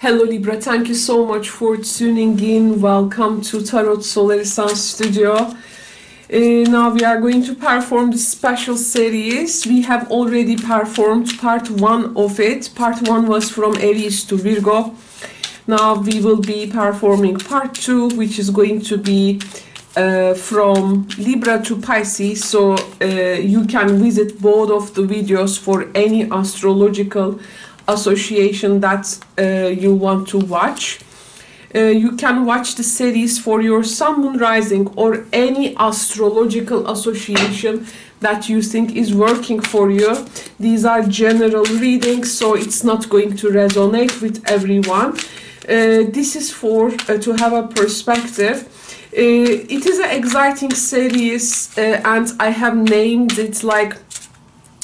Hello Libra, thank you so much for tuning in. Welcome to Tarot Solaris Studio. Now we are going to perform this special series. We have already performed part 1 of it. Part 1 was from Aries to Virgo. Now we will be performing part 2, which is going to be from Libra to Pisces. So you can visit both of the videos for any astrological association that you want to watch. You can watch the series for your sun, moon, rising, or any astrological association that you think is working for you. These are general readings, so it's not going to resonate with everyone. This is for to have a perspective. It is an exciting series, and I have named it like,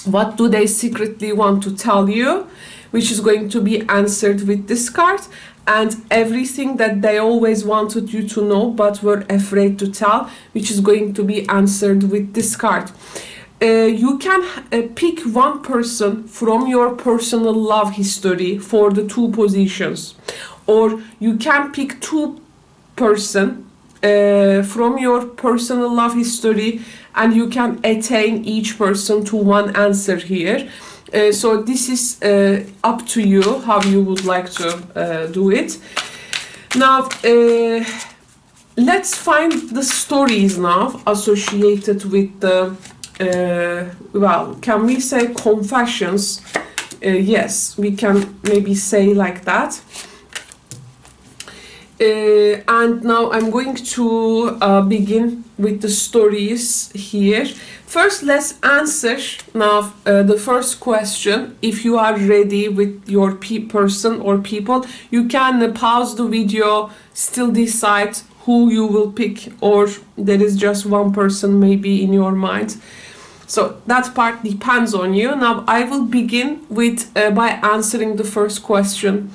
what do they secretly want to tell you, which is going to be answered with this card, and everything that they always wanted you to know but were afraid to tell, which is going to be answered with this card. You can pick one person from your personal love history for the 2 positions, or you can pick 2 person from your personal love history, and you can attain each person to one answer here. So this is up to you how you would like to do it. Now let's find the stories now associated with the well, can we say confessions? Yes, we can maybe say like that. And now I'm going to begin with the stories here. First, let's answer now the first question. If you are ready with your person or people, you can pause the video, still decide who you will pick, or there is just one person maybe in your mind. So that part depends on you. Now I will begin with by answering the first question.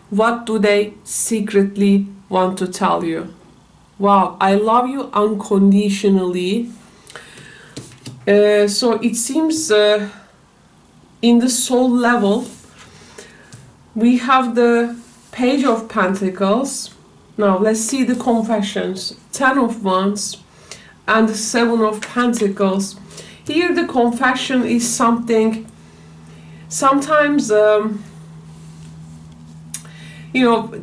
What do they secretly want to tell you? Wow, I love you unconditionally. So it seems in the soul level we have the Page of Pentacles. Now let's see the confessions. 10 of Wands and the 7 of Pentacles. Here the confession is something, sometimes you know,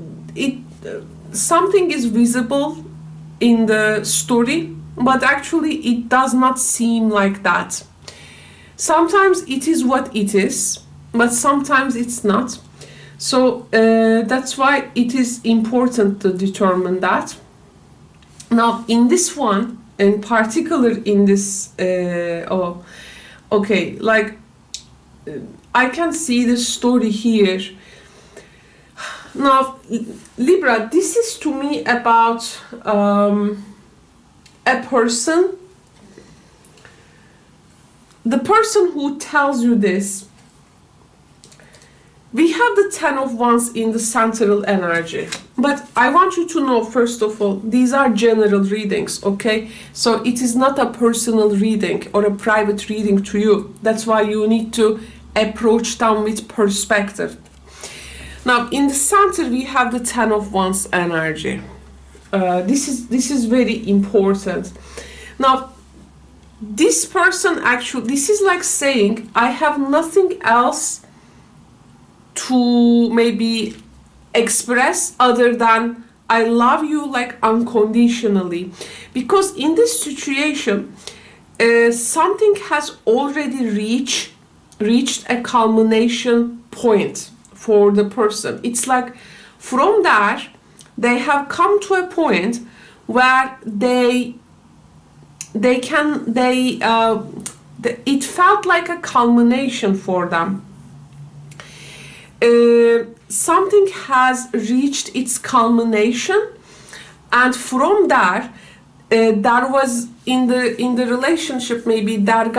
something is visible in the story, but actually it does not seem like that. Sometimes it is what it is, but sometimes it's not. So that's why it is important to determine that. Now in this one, in particular in this, oh, okay, like I can see the story here. Now, Libra, this is to me about a person. The person who tells you this. We have the 10 of Wands in the central energy. But I want you to know, first of all, these are general readings, okay? So it is not a personal reading or a private reading to you. That's why you need to approach them with perspective. Now, in the center, we have the 10 of Wands energy. This is very important. Now, this person actually, this is like saying, I have nothing else to maybe express other than I love you like unconditionally. Because in this situation, something has already reached a culmination point for the person. It's like from there they have come to a point where it felt like a culmination for them. Something has reached its culmination, and from there there was in the relationship, maybe there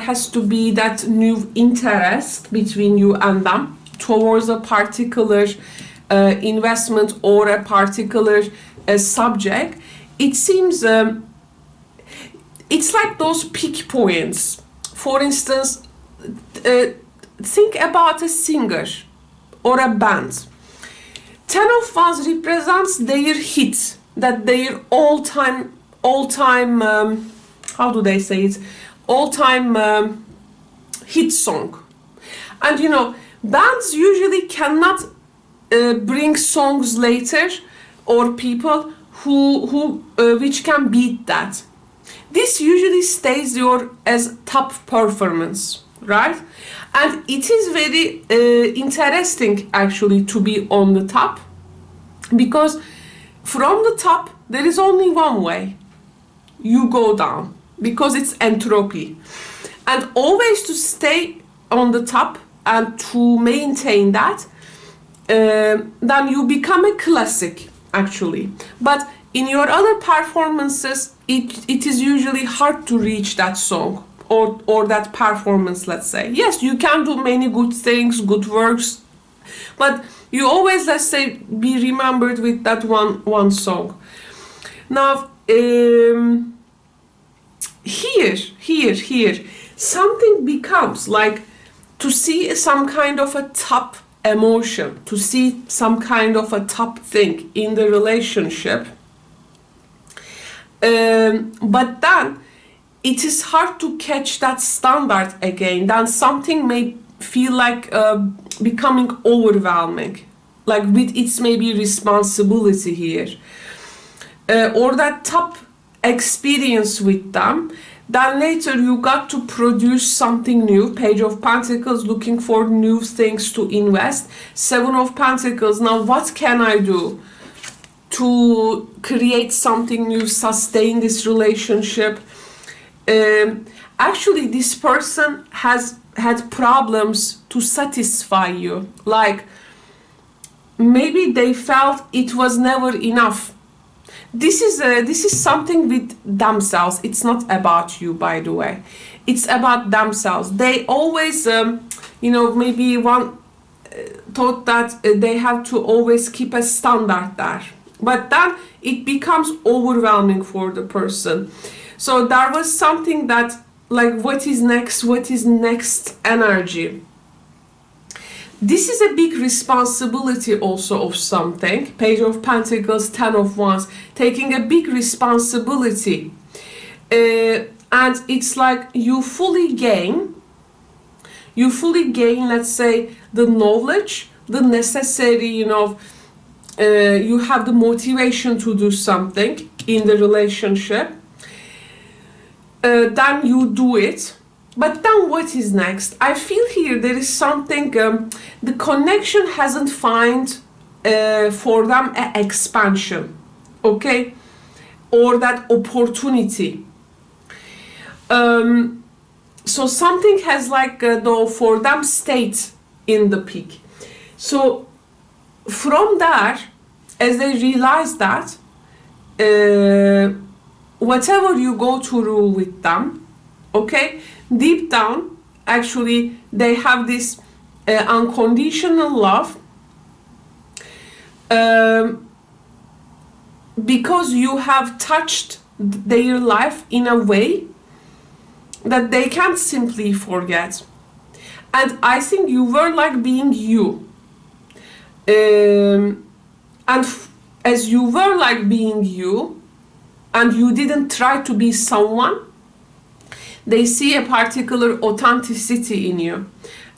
has to be that new interest between you and them towards a particular investment or a particular subject. It seems it's like those peak points. For instance, think about a singer or a band. Ten of Wands represents their hit, that their all-time, how do they say it? All-time hit song. And you know, bands usually cannot bring songs later, or people who which can beat that. This usually stays your as top performance, right? And it is very interesting actually to be on the top, because from the top there is only one way: you go down, because it's entropy. And always to stay on the top and to maintain that, then you become a classic actually. But in your other performances, it is usually hard to reach that song or that performance, let's say. Yes, you can do many good things, good works, but you always, let's say, be remembered with that one song. Now, here, something becomes like to see some kind of a top emotion, to see some kind of a top thing in the relationship. But then it is hard to catch that standard again. Then something may feel like becoming overwhelming, like with its maybe responsibility here, or that top experience with them. Then later you got to produce something new. Page of Pentacles, looking for new things to invest. Seven of Pentacles, now what can I do to create something new, sustain this relationship? Actually, this person has had problems to satisfy you. Like, maybe they felt it was never enough. This is something with themselves. It's not about you, by the way. It's about themselves. They always, you know, maybe one thought that they have to always keep a standard there. But then it becomes overwhelming for the person. So there was something that, like, what is next energy. This is a big responsibility also of something. Page of Pentacles, Ten of Wands, taking a big responsibility. And it's like you fully gain, let's say, the knowledge, the necessary, you know, you have the motivation to do something in the relationship. Then you do it. But then what is next? I feel here there is something, the connection hasn't found for them an expansion, okay? Or that opportunity. So something has like, though, for them stayed in the peak. So from there, as they realize that, whatever you go through with them, okay, deep down, actually, they have this unconditional love, because you have touched their life in a way that they can't simply forget. And I think you were like being you. And as you were like being you, and you didn't try to be someone, they see a particular authenticity in you.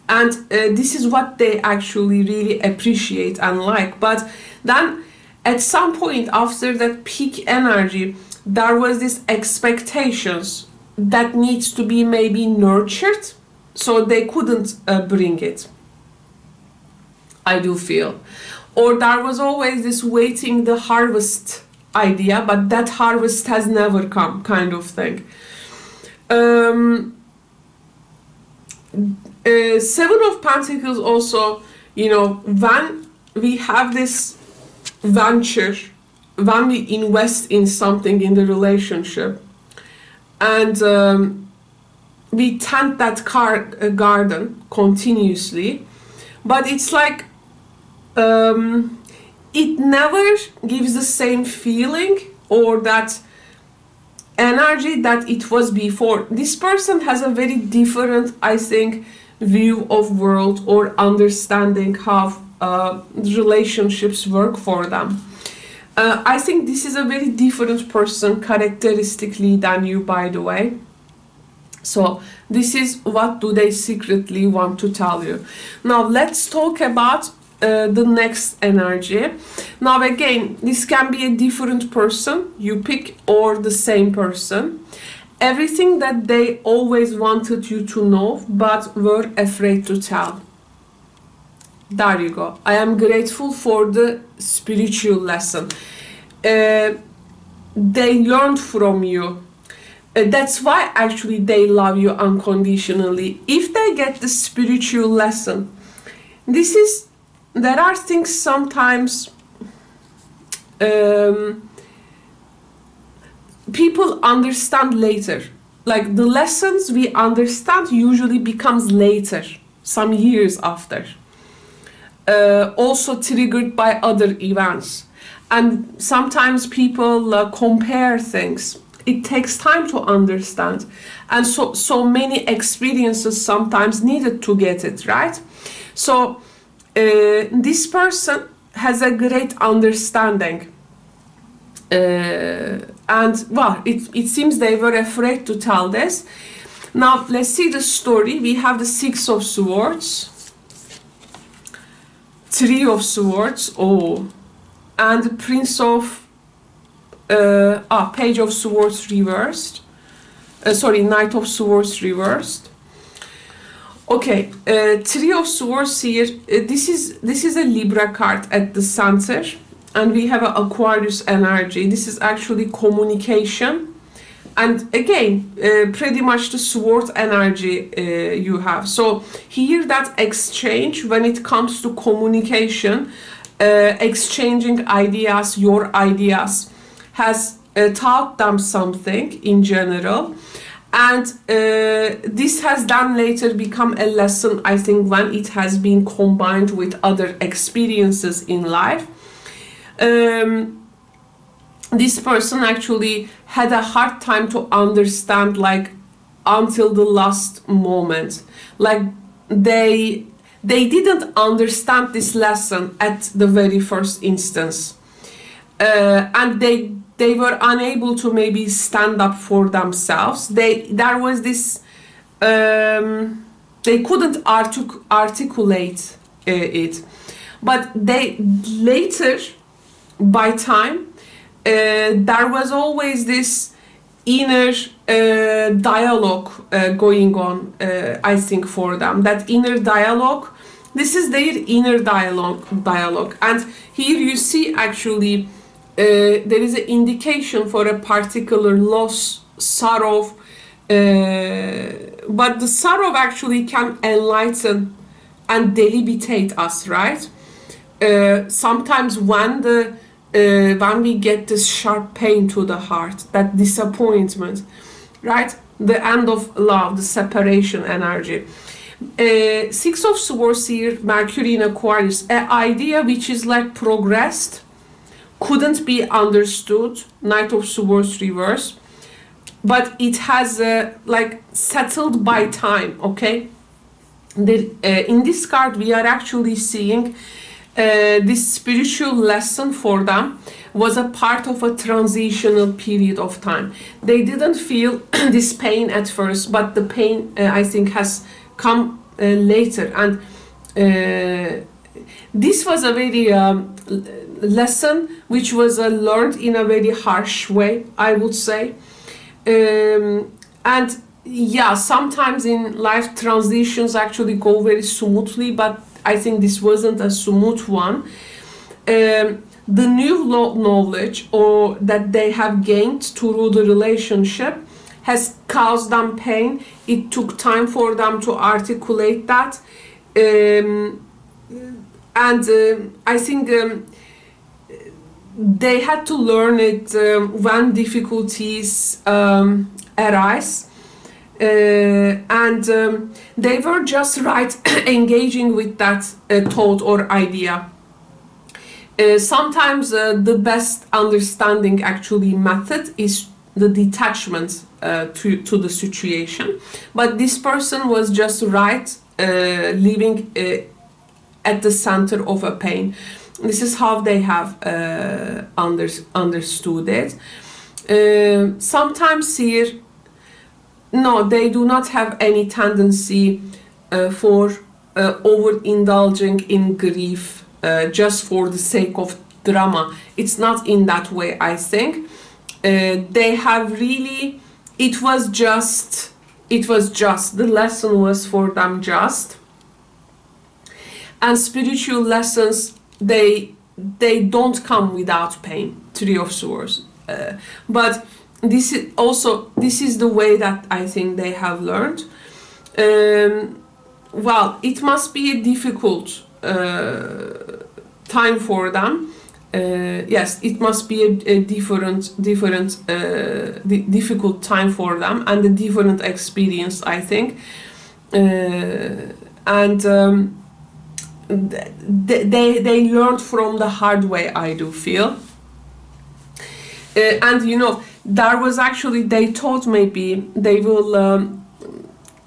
And this is what they actually really appreciate and like. But then at some point after that peak energy, there was this expectations that needs to be maybe nurtured, so they couldn't bring it, I do feel. Or there was always this waiting the harvest idea, but that harvest has never come, kind of thing. Seven of Pentacles also, you know, when we have this venture, when we invest in something in the relationship, and we tend that garden continuously, but it's like it never gives the same feeling or that energy that it was before. This person has a very different, I think, view of world or understanding how relationships work for them. I think this is a very different person characteristically than you, by the way. So this is what do they secretly want to tell you. Now let's talk about the next energy. Now again, this can be a different person you pick or the same person. Everything that they always wanted you to know but were afraid to tell. There you go. I am grateful for the spiritual lesson. They learned from you. That's why actually they love you unconditionally. If they get the spiritual lesson, there are things sometimes people understand later. Like the lessons we understand usually becomes later, some years after. Also triggered by other events. And sometimes people compare things. It takes time to understand. And so many experiences sometimes needed to get it, right? So this person has a great understanding. And well, it seems they were afraid to tell this. Now let's see the story. We have the Six of Swords, Three of Swords, and the Prince of Page of Swords reversed. Knight of Swords reversed. Okay, Three of Swords here. This is a Libra card at the center, and we have an Aquarius energy. This is actually communication, and again, pretty much the sword energy you have. So here, that exchange when it comes to communication, exchanging ideas, your ideas, has taught them something in general. And this has then later become a lesson, I think, when it has been combined with other experiences in life. This person actually had a hard time to understand, like, until the last moment. Like, they didn't understand this lesson at the very first instance. And they were unable to maybe stand up for themselves. There was this, they couldn't articulate it. But they later, by time, there was always this inner dialogue going on, I think, for them. That inner dialogue, this is their inner dialogue. And here you see actually there is an indication for a particular loss, sorrow, but the sorrow actually can enlighten and debilitate us, right? Sometimes when we get this sharp pain to the heart, that disappointment, right? The end of love, the separation energy. Six of Swords here, Mercury in Aquarius, an idea which is like progressed, couldn't be understood, Knight of Swords reverse, but it has like settled by time, okay? In this card we are actually seeing this spiritual lesson for them was a part of a transitional period of time. They didn't feel this pain at first, but the pain I think has come later, and this was a very lesson which was learned in a very harsh way, I would say. And yeah, sometimes in life transitions actually go very smoothly, but I think this wasn't a smooth one. The new knowledge or that they have gained through the relationship has caused them pain. It took time for them to articulate that. I think they had to learn it when difficulties arise. They were just right engaging with that thought or idea. Sometimes the best understanding actually method is the detachment to the situation, but this person was just right living at the center of a pain. This is how they have understood it. Sometimes here, no, they do not have any tendency for overindulging in grief just for the sake of drama. It's not in that way, I think. They have really, it was just, the lesson was for them just. And spiritual lessons, they don't come without pain. Three of Swords. But this is the way that I think they have learned. Well, it must be a difficult time for them. Yes, it must be a difficult time for them, and a different experience, I think. They learned from the hard way, I do feel. And you know, there was actually, they thought maybe they will,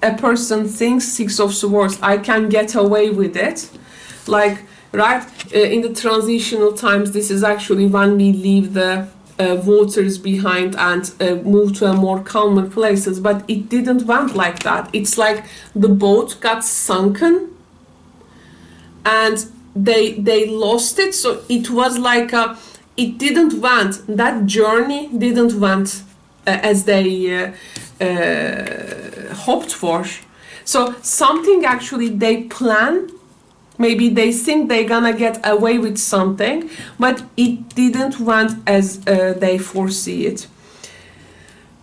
a person thinks Six of Swords, I can get away with it. Like, right, in the transitional times, this is actually when we leave the waters behind and move to a more calmer places, but it didn't went like that. It's like the boat got sunken and they lost it. So it was like it didn't went, that journey didn't went as they hoped for. So something actually they plan, maybe they think they're gonna get away with something, but it didn't went as they foresee it.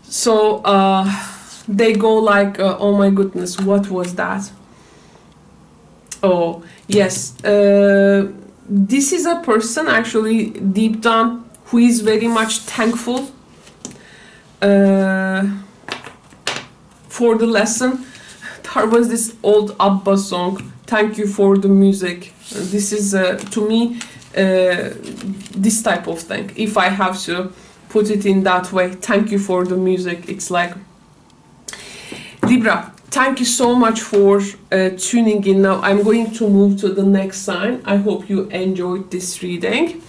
So they go like, oh my goodness, what was that? Oh yes, this is a person actually deep down who is very much thankful for the lesson. There was this old Abba song, "Thank you for the music." This is to me this type of thing. If I have to put it in that way, thank you for the music. It's like, Libra, thank you so much for tuning in. Now I'm going to move to the next sign. I hope you enjoyed this reading.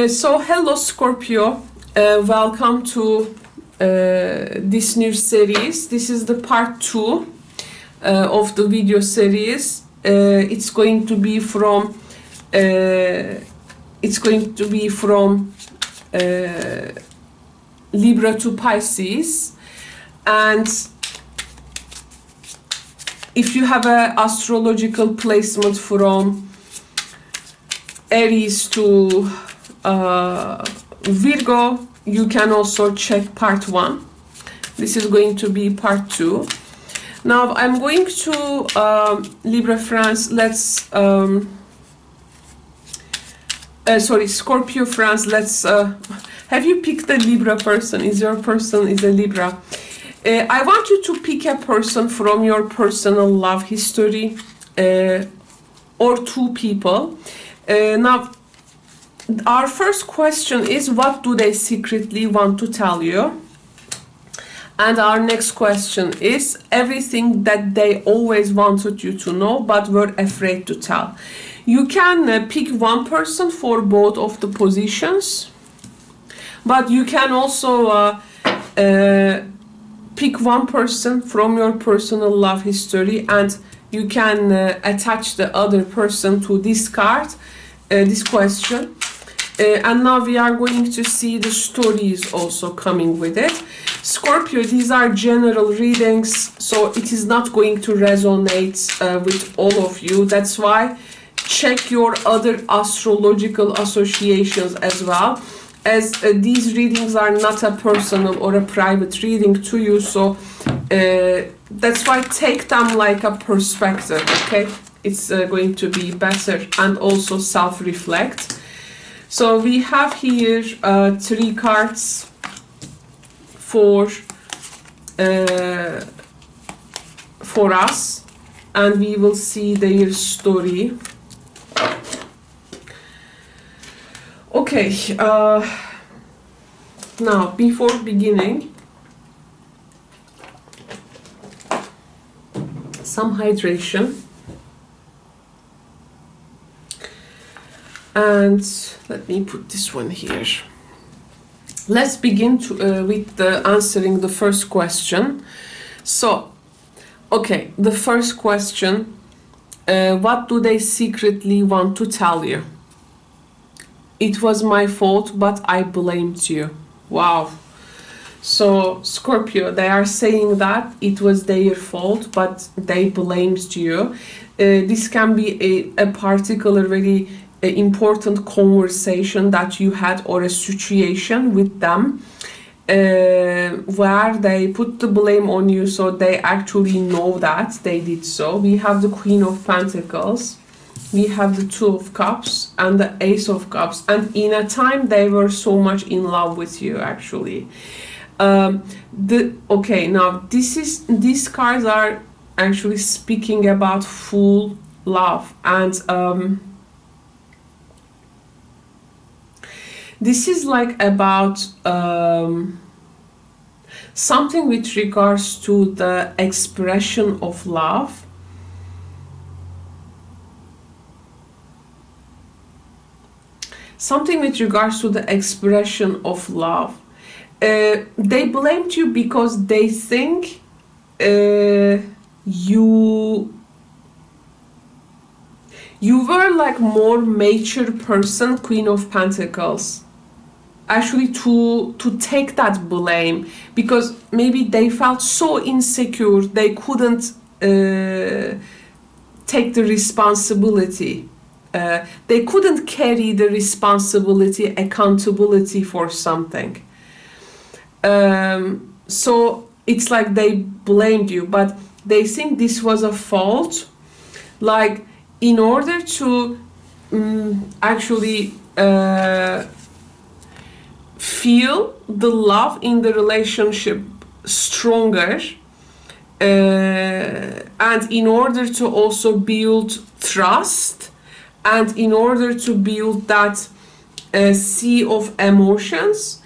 So hello Scorpio, welcome to this new series. This is the part 2 of the video series. It's going to be from Libra to Pisces, and if you have an astrological placement from Aries to Virgo, you can also check part 1. This is going to be part 2. Now I'm going to Libra France. Let's Scorpio France. Let's have you picked a Libra person? Is your person is a Libra? I want you to pick a person from your personal love history, or 2 people. Now our first question is, what do they secretly want to tell you? And our next question is, everything that they always wanted you to know but were afraid to tell. You can pick one person for both of the positions, but you can also pick one person from your personal love history, and you can attach the other person to this card, this question. And now we are going to see the stories also coming with it. Scorpio, these are general readings, so it is not going to resonate with all of you. That's why check your other astrological associations as well, as these readings are not a personal or a private reading to you. So that's why take them like a perspective, okay? It's going to be better, and also self-reflect. So we have here 3 cards for us, and we will see their story. Okay, now before beginning, some hydration. And let me put this one here. Let's begin with answering the first question. So, okay, the first question, what do they secretly want to tell you? It was my fault, but I blamed you. Wow. So, Scorpio, they are saying that it was their fault, but they blamed you. This can be a particular very important conversation that you had, or a situation with them where they put the blame on you, so they actually know that they did so. We have the Queen of Pentacles, we have the Two of Cups and the Ace of Cups, and in a time they were so much in love with you actually. Okay, now these cards are actually speaking about full love, and this is like about something with regards to the expression of love. Something with regards to the expression of love. They blamed you because they think you were like more mature person, Queen of Pentacles, actually to take that blame, because maybe they felt so insecure they couldn't take the responsibility. They couldn't carry the responsibility, accountability for something. So it's like they blamed you, but they think this was a fault. Like, in order to actually feel the love in the relationship stronger, and in order to also build trust, and in order to build that sea of emotions,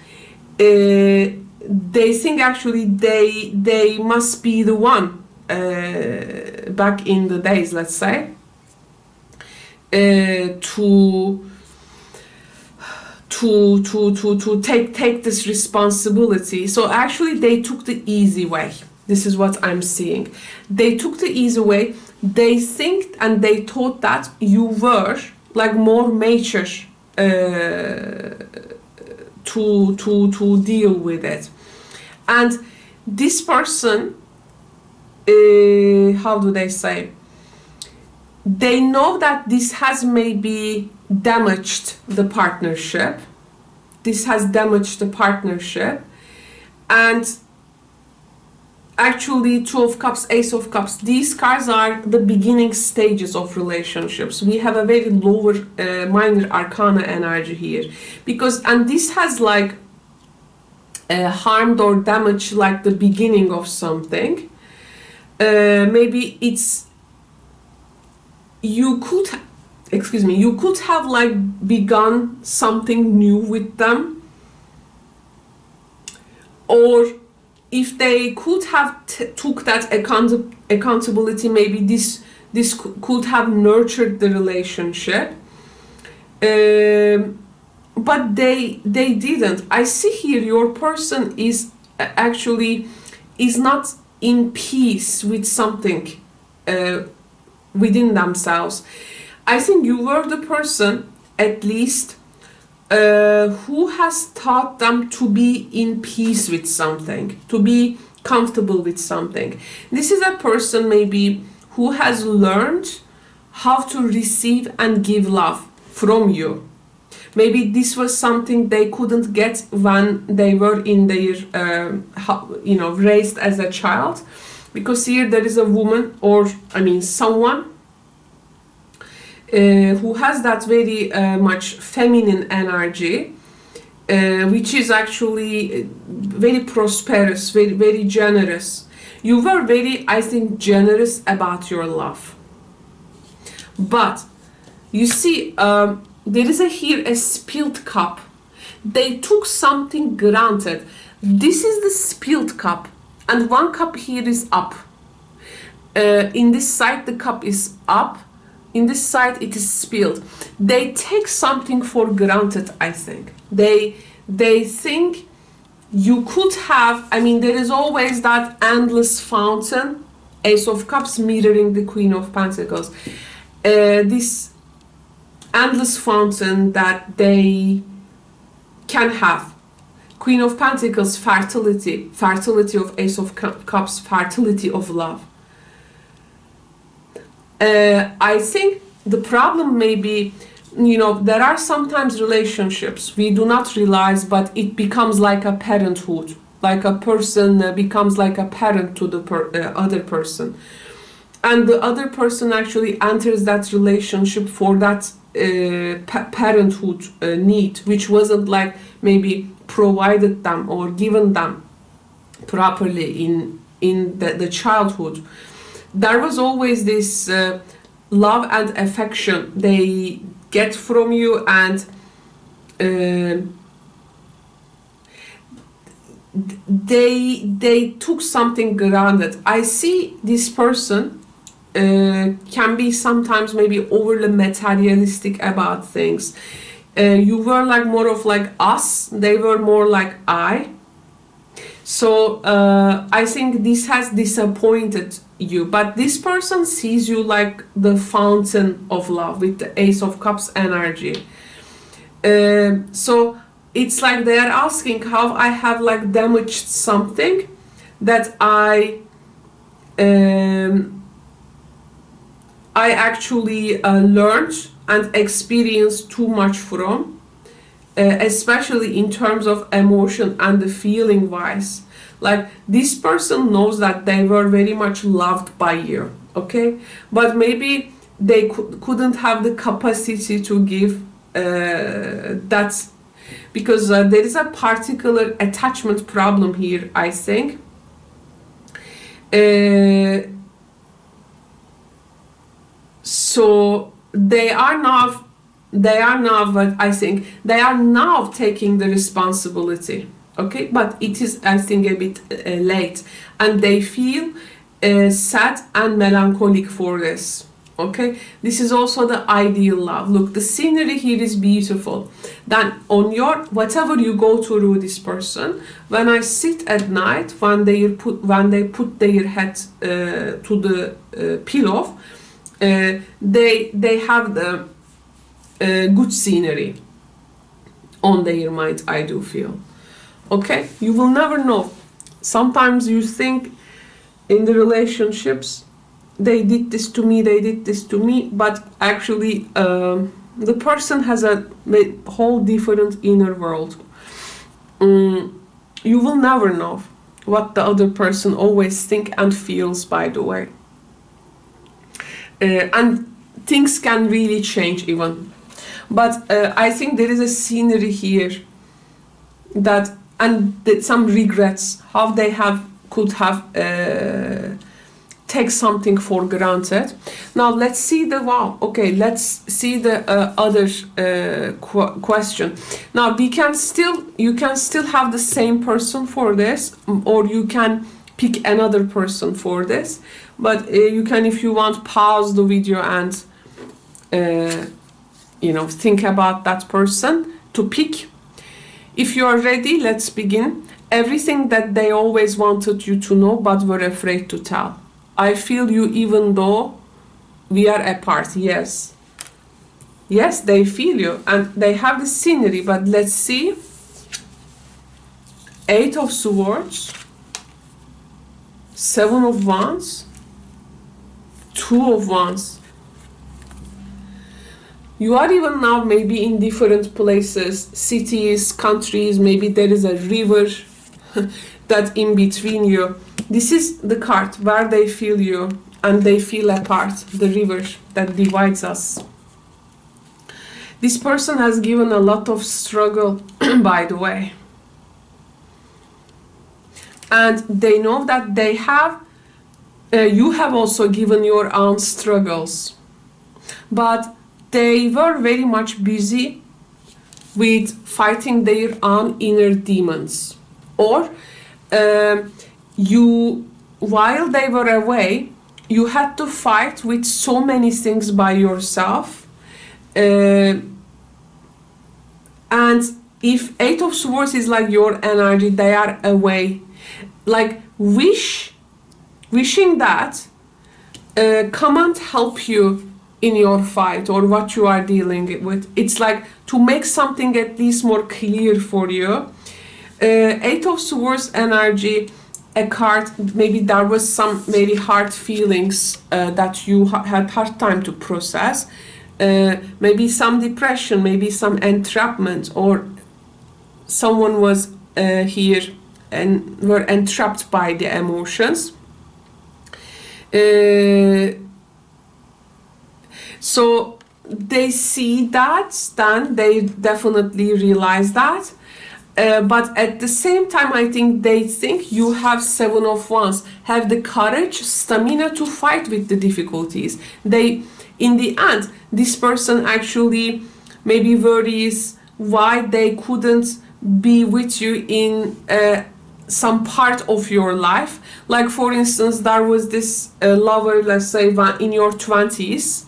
they think actually they must be the one, back in the days, let's say, to take this responsibility. So actually they took the easy way. This is what I'm seeing. They took the easy way. They think and they thought that you were like more mature to deal with it. And this person, how do they say, they know that this has maybe damaged the partnership. This has damaged the partnership. And actually, Two of Cups, Ace of Cups, these cards are the beginning stages of relationships. We have a very lower minor arcana energy here, because, and this has like harmed or damaged like the beginning of something. Maybe it's, you could have like begun something new with them, or if they could have took that accountability, maybe this could have nurtured the relationship, but they didn't. I see here your person is actually not in peace with something within themselves. I think you were the person, at least, who has taught them to be in peace with something, to be comfortable with something. This is a person maybe who has learned how to receive and give love from you. Maybe this was something they couldn't get when they were in their, raised as a child. Because here there is a woman, or someone who has that very much feminine energy, which is actually very prosperous, very, very generous. You were very, I think, generous about your love. But you see, there is here a spilled cup. They took something granted. This is the spilled cup, and one cup here is up. In this side, the cup is up. in this side it is spilled. They take something for granted, I think. They think you could have, I mean, there is always that endless fountain, Ace of Cups mirroring the Queen of Pentacles. This endless fountain that they can have. Queen of Pentacles, fertility, fertility of Ace of Cups, fertility of love. I think the problem may be, you know, there are sometimes relationships we do not realize, but it becomes like a parenthood, like a person becomes like a parent to the other person, and the other person actually enters that relationship for that parenthood need, which wasn't like maybe provided them or given them properly in the childhood. There was always this love and affection they get from you, and they took something granted. I see this person can be sometimes maybe overly materialistic about things. You were like more of like us, they were more like I. So I think this has disappointed you, but this person sees you like the fountain of love with the Ace of Cups energy. So it's like they are asking how I have like damaged something that I actually learned and experienced too much from, especially in terms of emotion and the feeling wise. Like this person knows that they were very much loved by you, okay, but maybe they couldn't have the capacity to give that, because there is a particular attachment problem here, I think. So they are now, but I think they are now taking the responsibility, okay, but it is, I think, a bit late, and they feel sad and melancholic for this, okay. This is also the ideal love. Look, the scenery here is beautiful. Then on your, whatever you go through this person, when I sit at night, when they put their head to the pillow, they have the good scenery on their mind, I do feel. Okay, you will never know. Sometimes you think in the relationships, they did this to me, but actually the person has a whole different inner world. You will never know what the other person always thinks and feels, by the way. And things can really change even. But I think there is a scenery here that, and some regrets, how they could have take something for granted. Now let's see the, wow, okay, let's see the other question. Now you can still have the same person for this, or you can pick another person for this, but you can, if you want, pause the video and you know, think about that person to pick. If you are ready, let's begin. Everything that they always wanted you to know but were afraid to tell. I feel you even though we are apart. Yes. Yes, they feel you and they have the scenery, but let's see. 8 of Swords, 7 of Wands, 2 of Wands. You are even now maybe in different places, cities, countries, maybe there is a river that in between you. This is the card where they feel you and they feel apart, the river that divides us. This person has given a lot of struggle, by the way. And they know that they have, you have also given your own struggles. But they were very much busy with fighting their own inner demons. Or while they were away, you had to fight with so many things by yourself. And if Eight of Swords is like your energy, they are away. Like wishing that can't help you in your fight or what you are dealing with. It's like to make something at least more clear for you. Eight of Swords energy, a card, maybe there was some very hard feelings that you had hard time to process. Maybe some depression, maybe some entrapment, or someone was here and were entrapped by the emotions. So they see that, then they definitely realize that. But at the same time, I think they think you have Seven of Wands, have the courage, stamina to fight with the difficulties. They, in the end, this person actually maybe worries why they couldn't be with you in some part of your life. Like for instance, there was this lover, let's say in your 20s,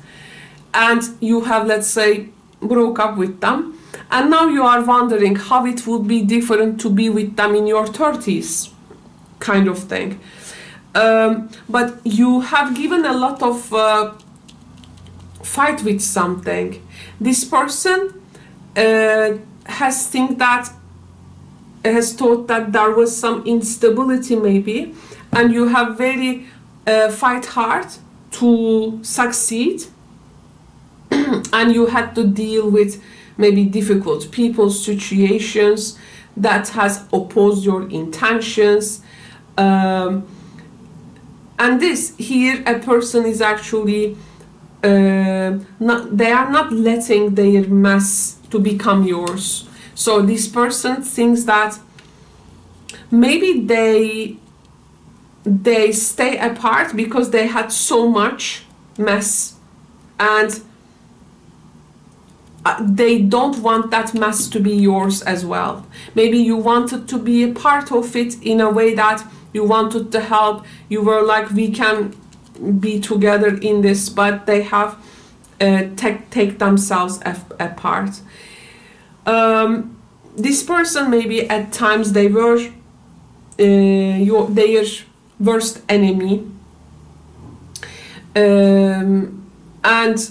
and you have, let's say, broke up with them, and now you are wondering how it would be different to be with them in your 30s, kind of thing. But you have given a lot of fight with something. This person has thought that there was some instability maybe, and you have very fight hard to succeed, and you had to deal with maybe difficult people, situations that has opposed your intentions. And this here, a person is actually they are not letting their mess to become yours. So this person thinks that maybe they stay apart because they had so much mess, and they don't want that mess to be yours as well. Maybe you wanted to be a part of it in a way that you wanted to help. You were like, we can be together in this, but they have take themselves apart. This person, maybe at times they were their worst enemy, and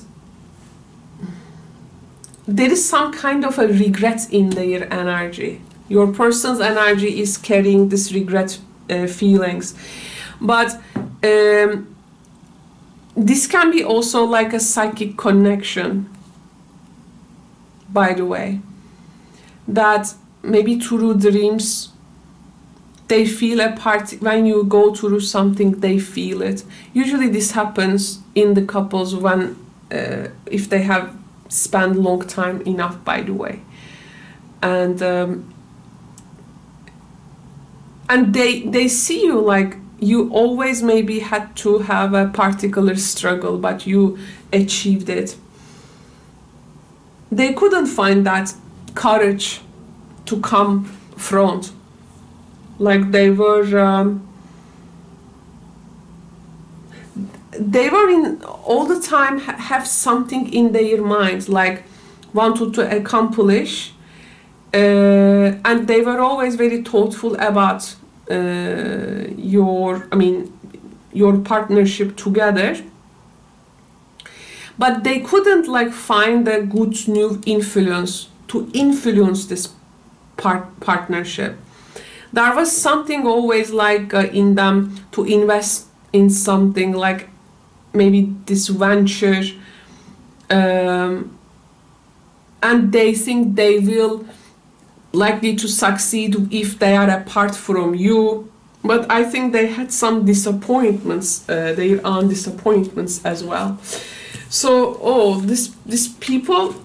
there is some kind of a regret in their energy. Your person's energy is carrying this regret feelings, but this can be also like a psychic connection, by the way, that maybe through dreams they feel a part. When you go through something, they feel it. Usually this happens in the couples when if they have spent long time enough, by the way, and they see you like you always maybe had to have a particular struggle, but you achieved it. They couldn't find that courage to come front, like they were in all the time have something in their minds, like wanted to accomplish, and they were always very thoughtful about your partnership together, but they couldn't like find a good new influence to influence this partnership. There was something always like in them to invest in something, like maybe this venture, and they think they will likely to succeed if they are apart from you. But I think they had some disappointments, their own disappointments as well. So these people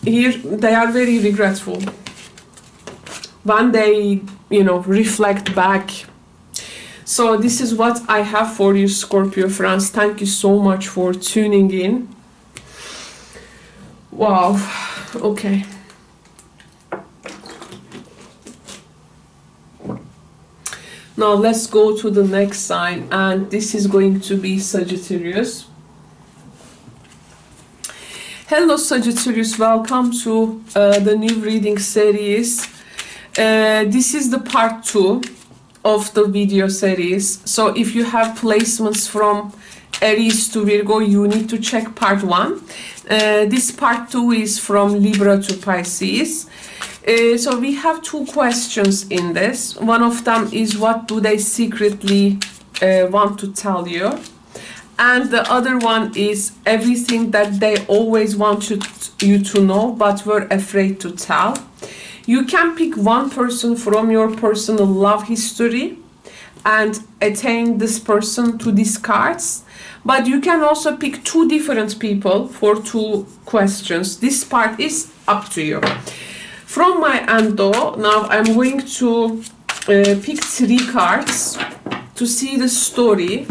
here, they are very regretful when they reflect back. So this is what I have for you, Scorpio friends. Thank you so much for tuning in. Wow. Okay. Now let's go to the next sign, and this is going to be Sagittarius. Hello Sagittarius, welcome to the new reading series. This is the part 2 of the video series. So if you have placements from Aries to Virgo, you need to check part 1. This part 2 is from Libra to Pisces. So we have 2 questions in this. One of them is, what do they secretly want to tell you? And the other one is everything that they always want you to know but were afraid to tell. You can pick one person from your personal love history and attain this person to these cards. But you can also pick 2 different people for 2 questions. This part is up to you. From my end though, now I'm going to pick 3 cards to see the story.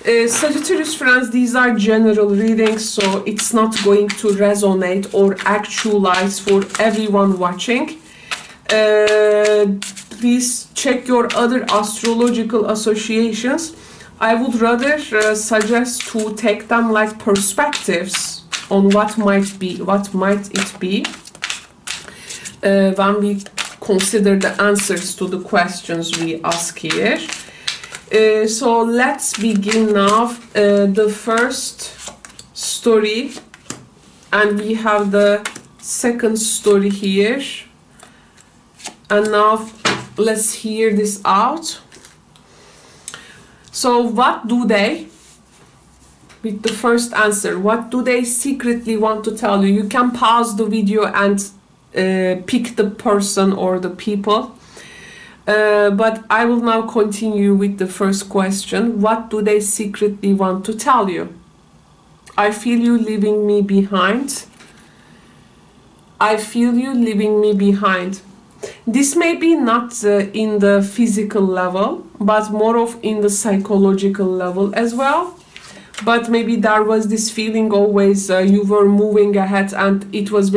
Sagittarius friends, these are general readings, so it's not going to resonate or actualize for everyone watching. Please check your other astrological associations. I would rather suggest to take them like perspectives on what might it be when we consider the answers to the questions we ask here. So let's begin now. The first story, and we have the second story here. And now let's hear this out. So what do they, with the first answer, what do they secretly want to tell you? You can pause the video and pick the person or the people. But I will now continue with the first question. What do they secretly want to tell you? I feel you leaving me behind. I feel you leaving me behind. This may be not in the physical level, but more of in the psychological level as well. But maybe there was this feeling always you were moving ahead and it was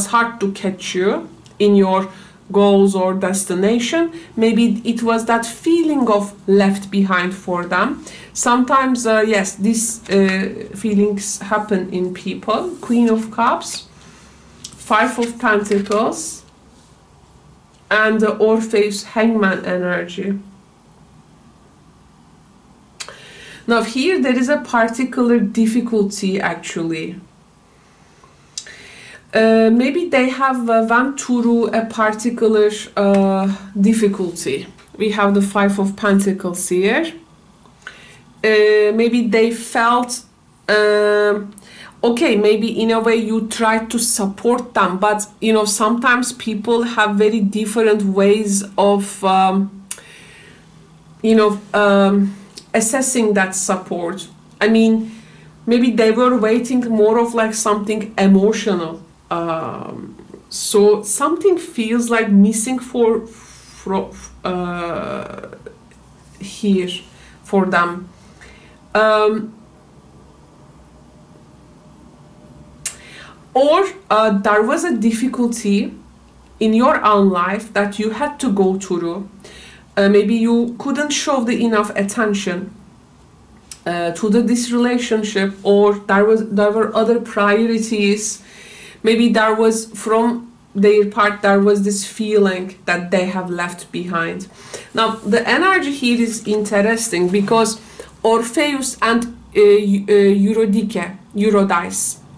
hard to catch you in your goals or destination. Maybe it was that feeling of left behind for them. Sometimes, yes, these feelings happen in people. Queen of Cups, 5 of Pentacles, and the Orpheus Hangman energy. Now here there is a particular difficulty actually. Maybe they have went through a particular difficulty. We have the 5 of Pentacles here. Maybe they felt, okay, maybe in a way you tried to support them, but you know, sometimes people have very different ways of, assessing that support. I mean, maybe they were waiting more of like something emotional. So something feels like missing here for them. Or there was a difficulty in your own life that you had to go through. Maybe you couldn't show the enough attention to this relationship, or there were other priorities. Maybe there was, from their part, there was this feeling that they have left behind. Now, the energy here is interesting because Orpheus and Eurydice.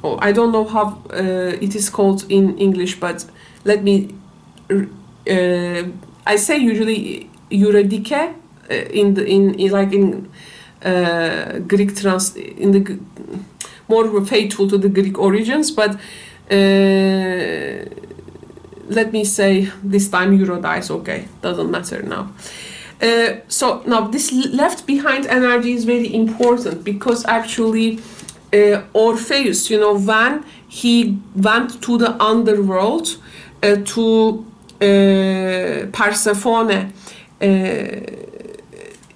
Oh, I don't know how it is called in English, but let me. I say usually Eurydice in Greek in the more faithful to the Greek origins, but. Let me say this time Eurydice, okay, doesn't matter now. So now this left behind energy is very important because actually Orpheus, you know, when he went to the underworld to Persephone,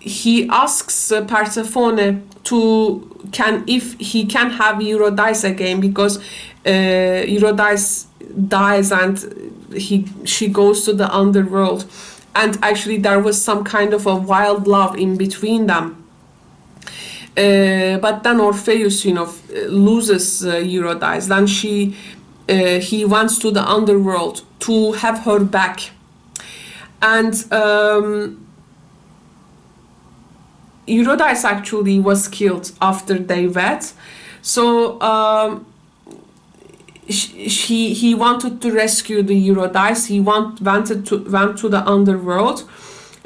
he asks Persephone if he can have Eurydice again, because Eurydice dies and she goes to the underworld, and actually there was some kind of a wild love in between them. But then Orpheus, loses Eurydice. Then he wants to the underworld to have her back, and Eurydice actually was killed after they wed. So he wanted to rescue the Eurydice. He went to the underworld.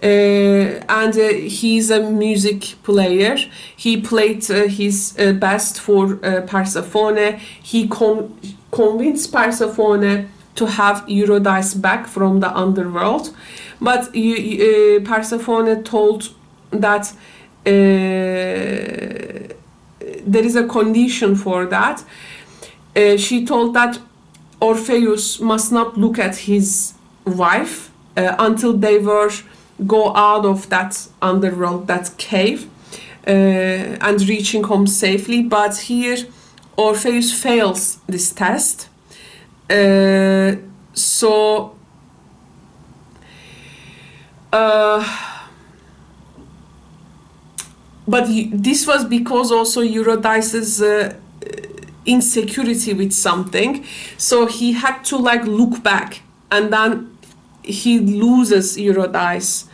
And he's a music player. He played his best for Persephone. He convinced Persephone to have Eurydice back from the underworld, but Persephone told that there is a condition for that. She told that Orpheus must not look at his wife until they were go out of that underworld, that cave, and reaching home safely. But here Orpheus fails this test. But this was because also Eurydice's insecurity with something, so he had to look back, and then he loses Eurydice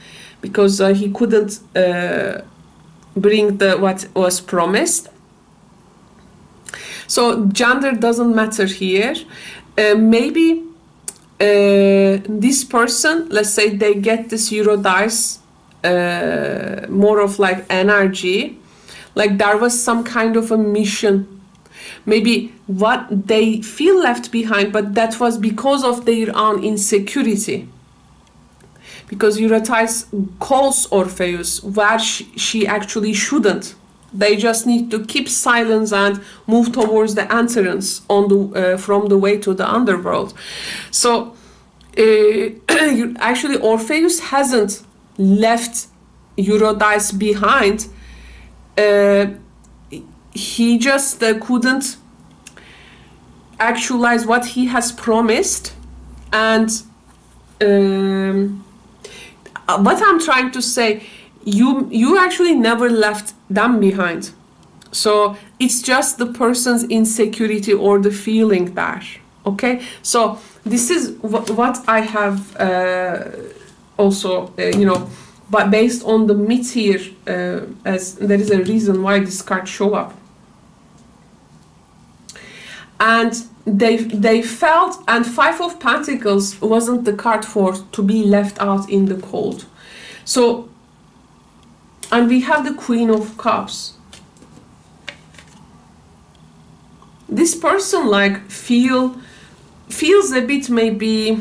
because he couldn't bring what was promised. So gender doesn't matter here. Maybe this person, let's say they get this Eurydice more of energy, there was some kind of a mission. Maybe what they feel left behind, but that was because of their own insecurity. Because Eurydice calls Orpheus where she actually shouldn't. They just need to keep silence and move towards the entrance from the way to the underworld. So actually Orpheus hasn't left Eurydice behind. He just couldn't actualize what he has promised, and what I'm trying to say, you actually never left them behind. So it's just the person's insecurity or the feeling there. Okay, so this is what I have also, but based on the myth here, as there is a reason why this card show up. And they felt, and Five of Pentacles wasn't the card for to be left out in the cold. So, and we have the Queen of Cups. This person feels a bit maybe,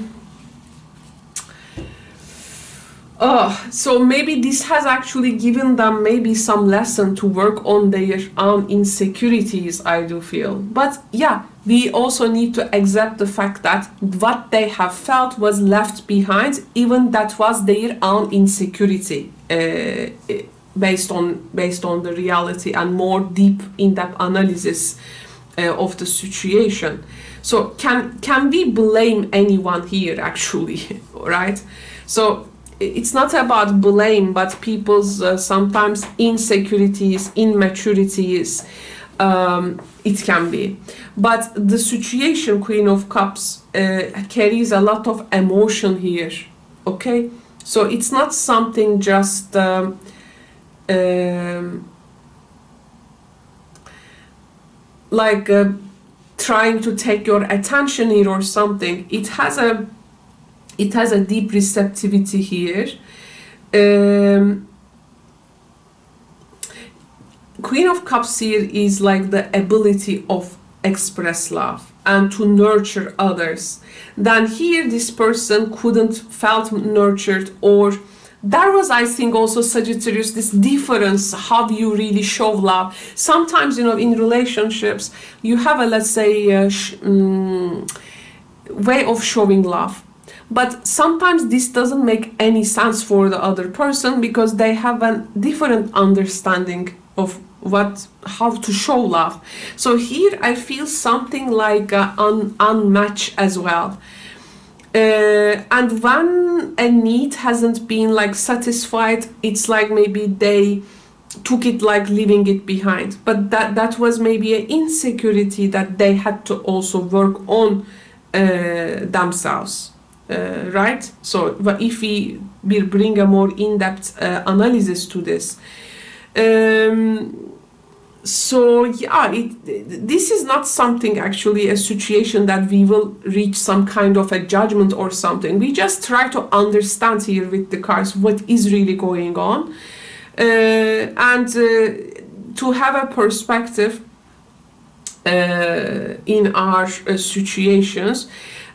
so maybe this has actually given them maybe some lesson to work on their own insecurities, I do feel. But yeah, we also need to accept the fact that what they have felt was left behind, even that was their own insecurity, based on the reality and more deep in-depth analysis of the situation. So can we blame anyone here actually, right? So it's not about blame, but people's sometimes insecurities, immaturities, it can be. But the situation, Queen of Cups, carries a lot of emotion here, okay? So it's not something just trying to take your attention here or something. It has a deep receptivity here. Queen of Cups here is the ability of express love and to nurture others. Then here this person couldn't felt nurtured, or there was, I think, also Sagittarius, this difference how you really show love. Sometimes, in relationships, you have a, let's say, way of showing love. But sometimes this doesn't make any sense for the other person because they have a different understanding of how to show love. So here I feel something like unmatched as well. And when a need hasn't been like satisfied, it's like maybe they took it like leaving it behind, but that was maybe an insecurity that they had to also work on themselves, right? So if we bring a more in-depth analysis to this, so yeah, this is not something actually a situation that we will reach some kind of a judgment or something. We just try to understand here with the cards what is really going on, and to have a perspective in our situations.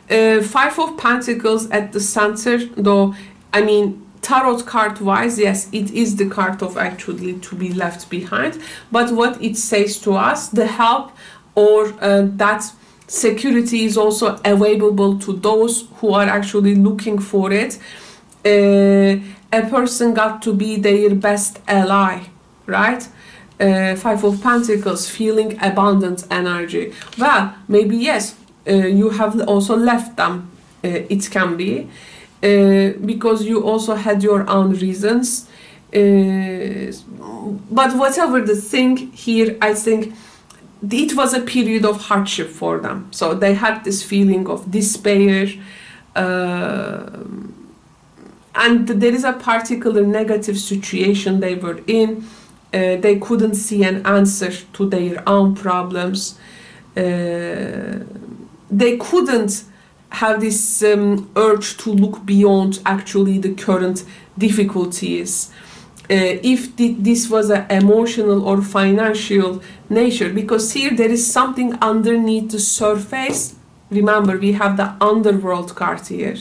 Five of Pentacles at the center, though, I mean, tarot card wise, yes, it is the card of actually to be left behind, but what it says to us, the help or that security is also available to those who are actually looking for it. A person got to be their best ally, right? Five of Pentacles, feeling abundant energy. Well, maybe yes, you have also left them, it can be. Because you also had your own reasons, but whatever the thing here, I think it was a period of hardship for them, so they had this feeling of despair, and there is a particular negative situation they were in. They couldn't see an answer to their own problems. They couldn't have this urge to look beyond actually the current difficulties, if this was an emotional or financial nature, because here there is something underneath the surface. Remember, we have the underworld card here,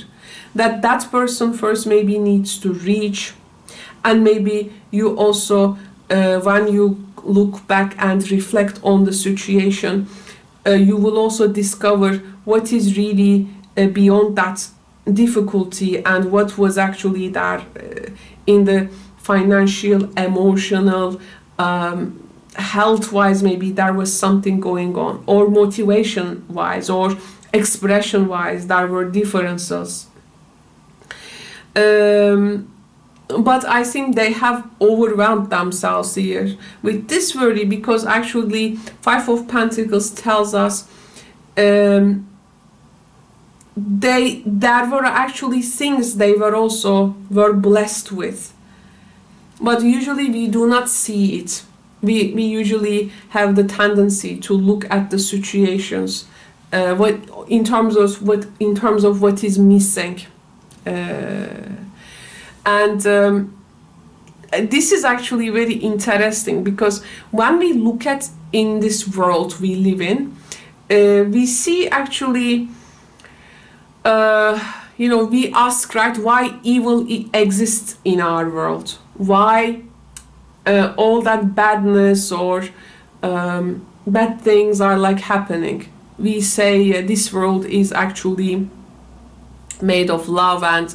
that person first maybe needs to reach, and maybe you also, when you look back and reflect on the situation, you will also discover what is really beyond that difficulty, and what was actually there in the financial, emotional, health-wise, maybe there was something going on, or motivation-wise, or expression-wise, there were differences. But I think they have overwhelmed themselves here with this worry, because actually Five of Pentacles tells us there were actually things they were blessed with, but usually we do not see it. We usually have the tendency to look at the situations in terms of what is missing, and this is actually very interesting, because when we look at in this world we live in, we see actually, we ask, right, why evil exists in our world, why all that badness or bad things are like happening. We say this world is actually made of love, and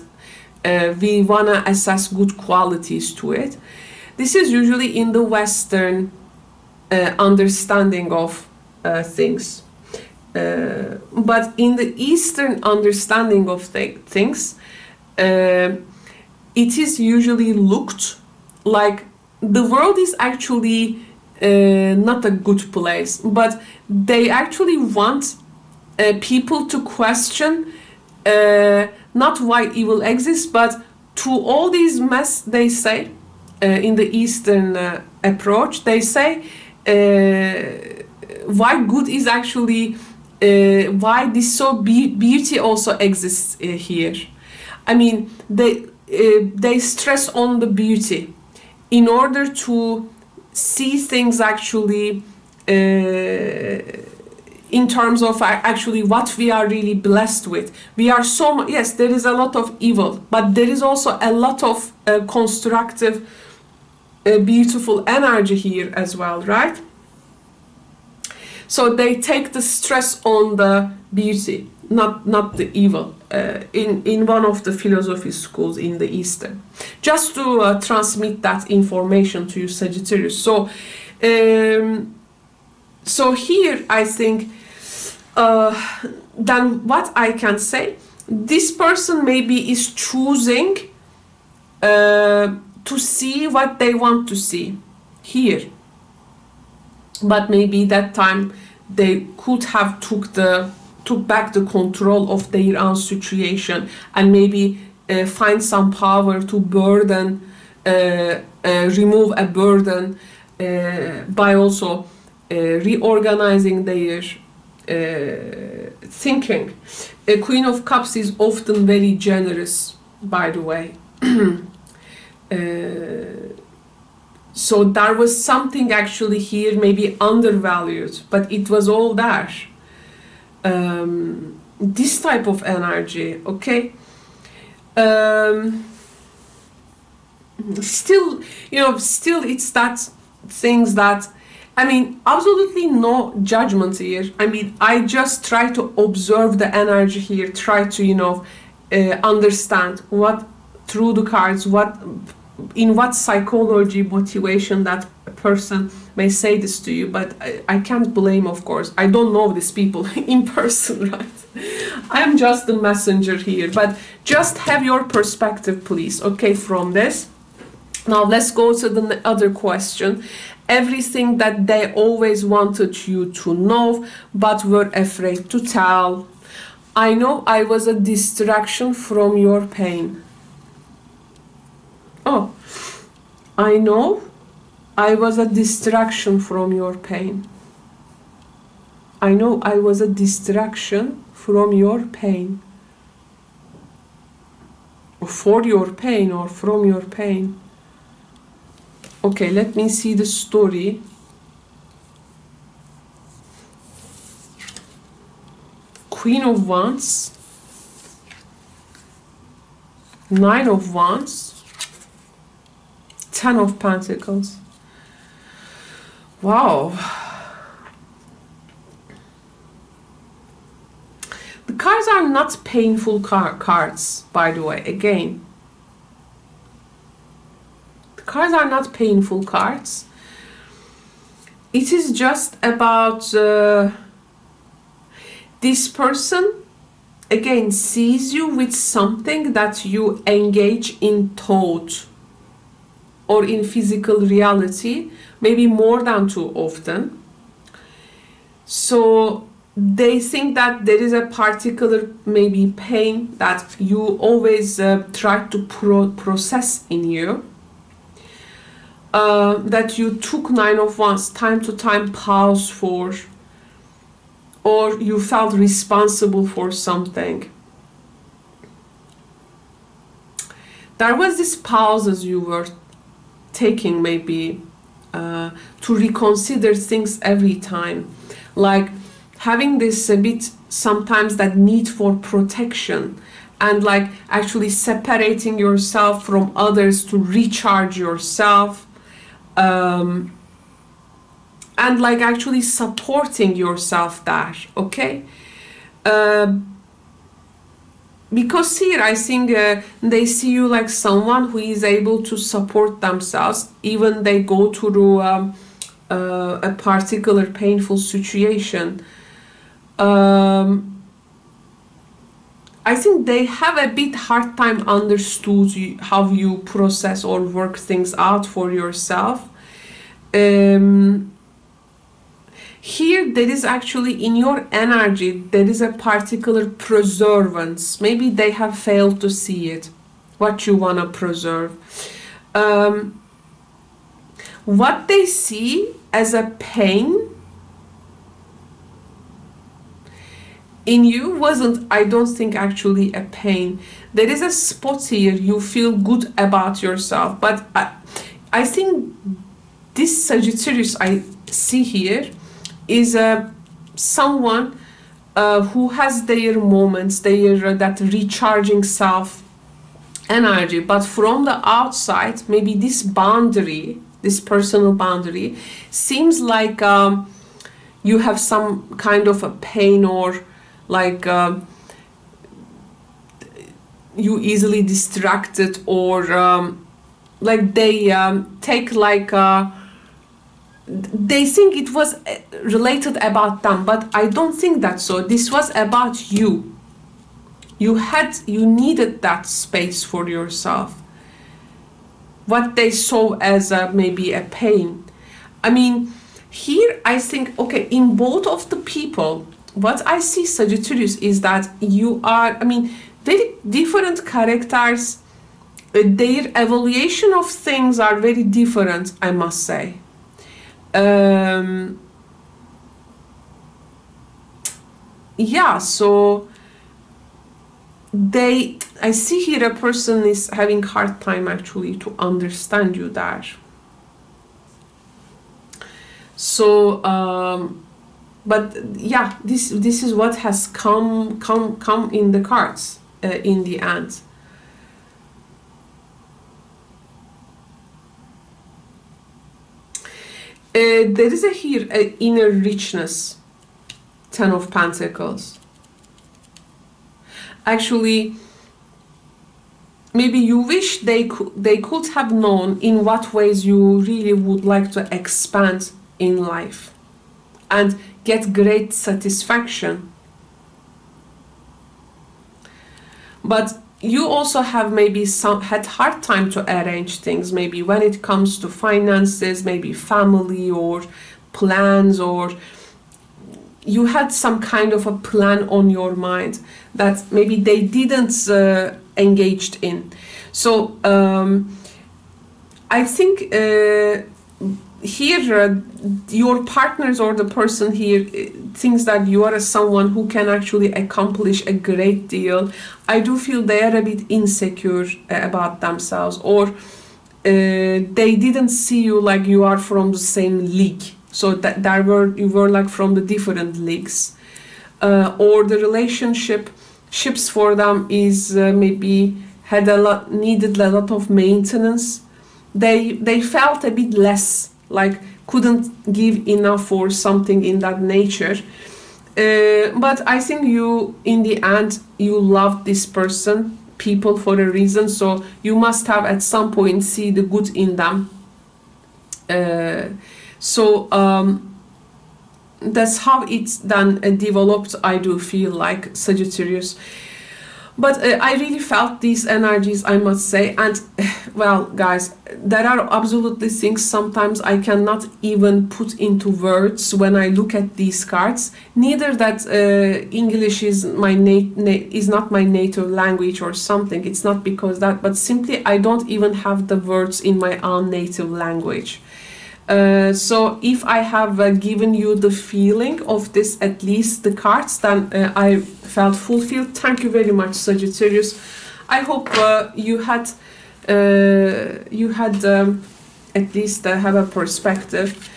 we wanna assess good qualities to it. This is usually in the Western understanding of things. But in the Eastern understanding of things, it is usually looked like the world is actually not a good place, but they actually want people to question not why evil exists, but to all these mess, they say, in the Eastern approach, they say why good is actually, why this beauty also exists here. I mean, they stress on the beauty in order to see things actually in terms of actually what we are really blessed with. We are yes, there is a lot of evil, but there is also a lot of constructive, beautiful energy here as well, right? So they take the stress on the beauty, not the evil, in one of the philosophy schools in the Eastern, just to transmit that information to you, Sagittarius. So so here I think then what I can say, this person maybe is choosing to see what they want to see here, but maybe that time they could have took back the control of their own situation, and maybe find some power to burden, remove a burden by also reorganizing their thinking. A Queen of Cups is often very generous, by the way. So there was something actually here maybe undervalued, but it was all there. This type of energy, okay? Still, you know, still it's that things that, I mean, absolutely no judgment here. I mean, I just try to observe the energy here, try to, you know, understand what, through the cards, what, in what psychology, motivation that person may say this to you, but I can't blame, of course. I don't know these people in person, right? I am just the messenger here, but just have your perspective, please, okay, from this. Now let's go to the other question. Everything that they always wanted you to know, but were afraid to tell. I know I was a distraction from your pain. Oh, I know I was a distraction from your pain. I know I was a distraction from your pain. Or for your pain, or from your pain. Okay, let me see the story. Queen of Wands. Nine of Wands. Ten of Pentacles. Wow. The cards are not painful cards, by the way, again. The cards are not painful cards. It is just about this person, again, sees you with something that you engage in thought or in physical reality, maybe more than too often. So they think that there is a particular maybe pain that you always try to process in you, that you took Nine of Wands time to time pause for, or you felt responsible for something. There was this pause as you were taking maybe to reconsider things every time, like having this a bit sometimes that need for protection, and like actually separating yourself from others to recharge yourself, and like actually supporting yourself there, okay? Because here I think they see you like someone who is able to support themselves even they go through a particular painful situation. I think they have a bit hard time understood how you process or work things out for yourself. Here there is actually in your energy there is a particular preservance. Maybe they have failed to see it, what you want to preserve. What they see as a pain in you wasn't, I don't think, actually a pain. There is a spot here you feel good about yourself, but I think this Sagittarius I see here is someone who has their moments, their that recharging self energy, but from the outside maybe this boundary, this personal boundary seems like you have some kind of a pain, or like you easily distracted, or like they take like they think it was related about them, but I don't think that's so. This was about you. You needed that space for yourself. What they saw as maybe a pain. I mean, here I think, okay, in both of the people, what I see, Sagittarius, is that you are, I mean, very different characters. Their evaluation of things are very different, I must say. Yeah, so I see here a person is having hard time actually to understand you there. So but yeah, this is what has come in the cards in the end. There is here inner richness, Ten of Pentacles. Actually, maybe you wish they could have known in what ways you really would like to expand in life and get great satisfaction. But you also have maybe had hard time to arrange things, maybe when it comes to finances, maybe family or plans, or you had some kind of a plan on your mind that maybe they didn't engaged in. So I think here your partners or the person here thinks that you are someone who can actually accomplish a great deal. I do feel they are a bit insecure about themselves, or they didn't see you like you are from the same league, so that you were like from the different leagues, or the relationships for them is maybe needed a lot of maintenance. They felt a bit less, like couldn't give enough or something in that nature. But I think you, in the end, you loved this people for a reason, so you must have at some point see the good in them. So that's how it's then developed, I do feel like, Sagittarius. But I really felt these energies, I must say. And well, guys, there are absolutely things sometimes I cannot even put into words when I look at these cards. Neither that English is is not my native language or something. It's not because that, but simply I don't even have the words in my own native language. So if I have given you the feeling of this, at least the cards, then I felt fulfilled. Thank you very much, Sagittarius. I hope you had at least have a perspective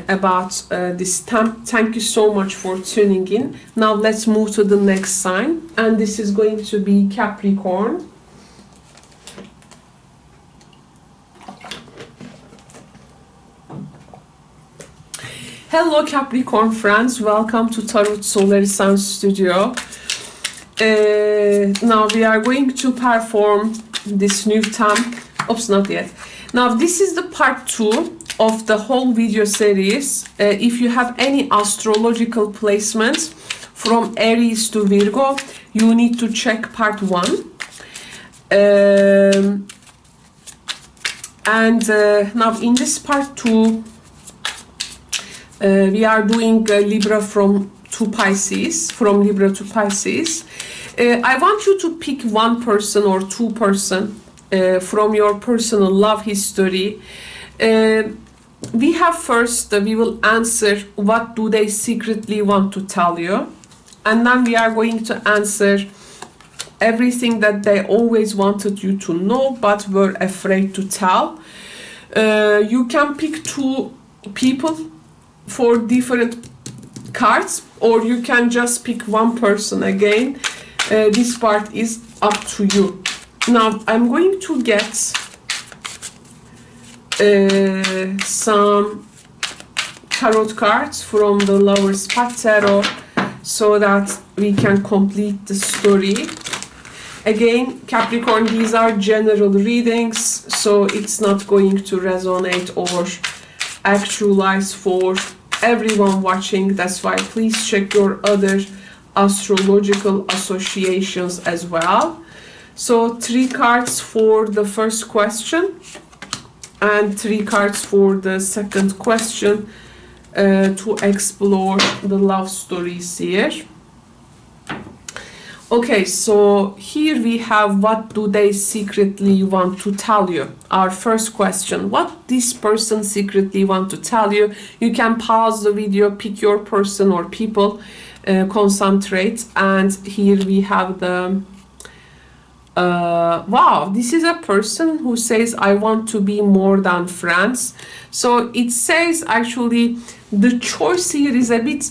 about this time. Thank you so much for tuning in. Now let's move to the next sign, and this is going to be Capricorn. Hello Capricorn friends, welcome to Tarot Solar Sun Studio. Now we are going to perform this new theme. Oops, not yet. Now this is the part 2 of the whole video series. If you have any astrological placements from Aries to Virgo, you need to check part 1. Now in this part 2, we are doing Libra from Libra to Pisces. I want you to pick one person or two person from your personal love history. We have first, we will answer what do they secretly want to tell you, and then we are going to answer everything that they always wanted you to know but were afraid to tell. You can pick two people for different cards, or you can just pick one person again. This part is up to you. Now I'm going to get some tarot cards from the Lover's Path Tarot so that we can complete the story. Again, Capricorn, these are general readings, so it's not going to resonate or actualize for everyone watching. That's why please check your other astrological associations as well. So 3 cards for the first question and 3 cards for the second question to explore the love stories here. Okay, so here we have what do they secretly want to tell you. Our first question, what this person secretly want to tell you. You can pause the video, pick your person or people, concentrate, and here we have the wow, this is a person who says I want to be more than friends. So it says actually the choice here is a bit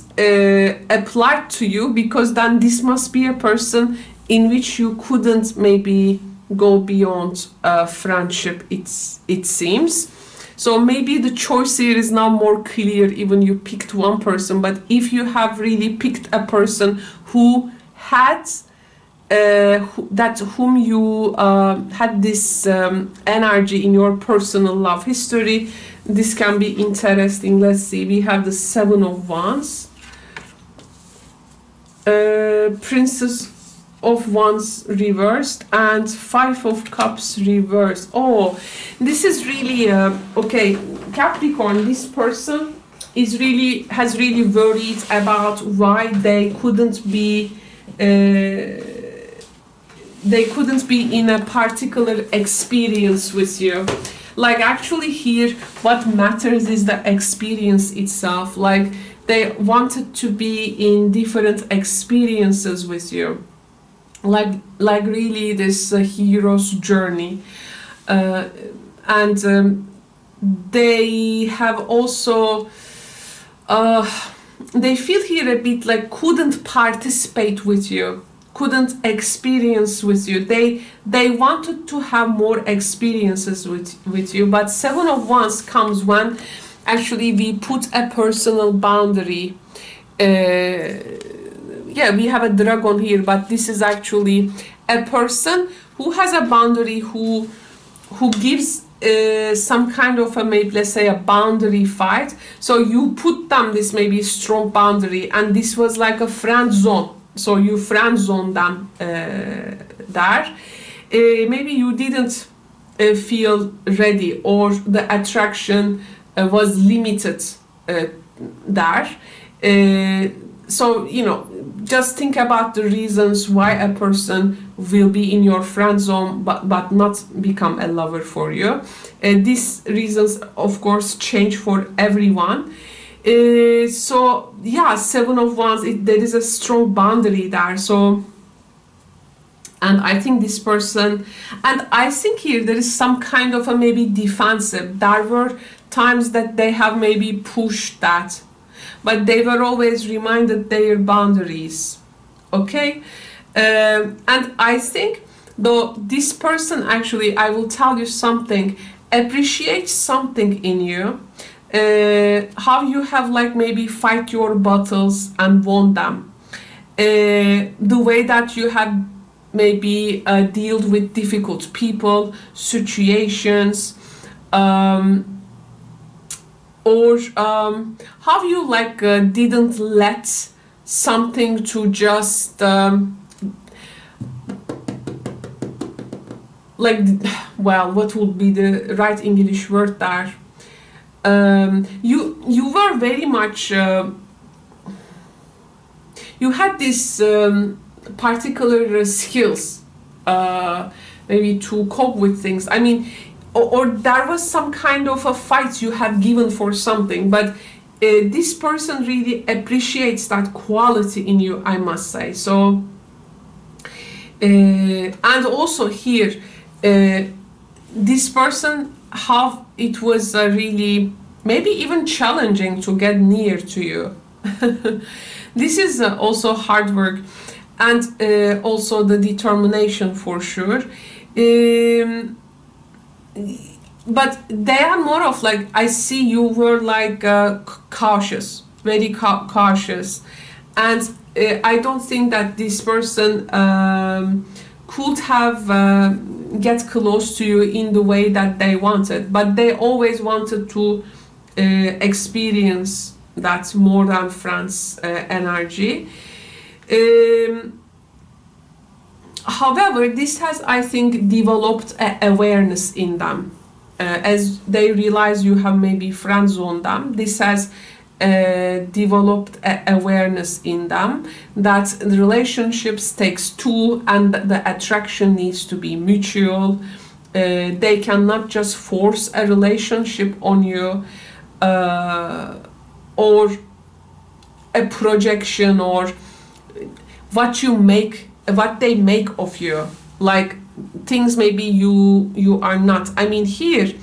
applied to you, because then this must be a person in which you couldn't maybe go beyond friendship, it seems. So maybe the choice here is now more clear, even you picked one person, but if you have really picked a person who had whom you had this energy in your personal love history, this can be interesting. Let's see, we have the 7 of Wands, Princess of Wands reversed, and 5 of Cups reversed. Oh, this is really okay, Capricorn, this person has really worried about why they couldn't be in a particular experience with you. Like actually here what matters is the experience itself. Like they wanted to be in different experiences with you, like really this hero's journey, and they have also they feel here a bit like couldn't participate with you, couldn't experience with you. They wanted to have more experiences with you, but 7 of Wands comes when actually we put a personal boundary. Yeah, we have a dragon here, but this is actually a person who has a boundary, who gives some kind of a, maybe let's say, a boundary fight. So you put them this maybe strong boundary, and this was like a friend zone. So you friend zone them there. Maybe you didn't feel ready, or the attraction was limited there. So, you know, just think about the reasons why a person will be in your friend zone but not become a lover for you. These reasons, of course, change for everyone. So yeah, 7 of Wands, there is a strong boundary there. So, and I think this person, and I think here there is some kind of a maybe defensive. There were times that they have maybe pushed that, but they were always reminded their boundaries. Okay, and I think though this person actually, I will tell you something, appreciates something in you. How you have like maybe fight your battles and won them, the way that you have maybe dealt with difficult people, situations, or how you like didn't let something to just like, well, what would be the right English word there? You were very much you had this particular skills maybe to cope with things. I mean, or there was some kind of a fight you had given for something, but this person really appreciates that quality in you, I must say. So and also here this person, how it was really maybe even challenging to get near to you. This is also hard work, and also the determination for sure. But they are more of like, I see you were like cautious, very cautious, and I don't think that this person could have get close to you in the way that they wanted, but they always wanted to experience that more than friends energy. However, this has, I think, developed awareness in them. As they realize you have maybe friend zoned them, this has developed awareness in them that the relationships takes two and the attraction needs to be mutual. They cannot just force a relationship on you, or a projection, or what they make of you, like things maybe you are not. I mean, here,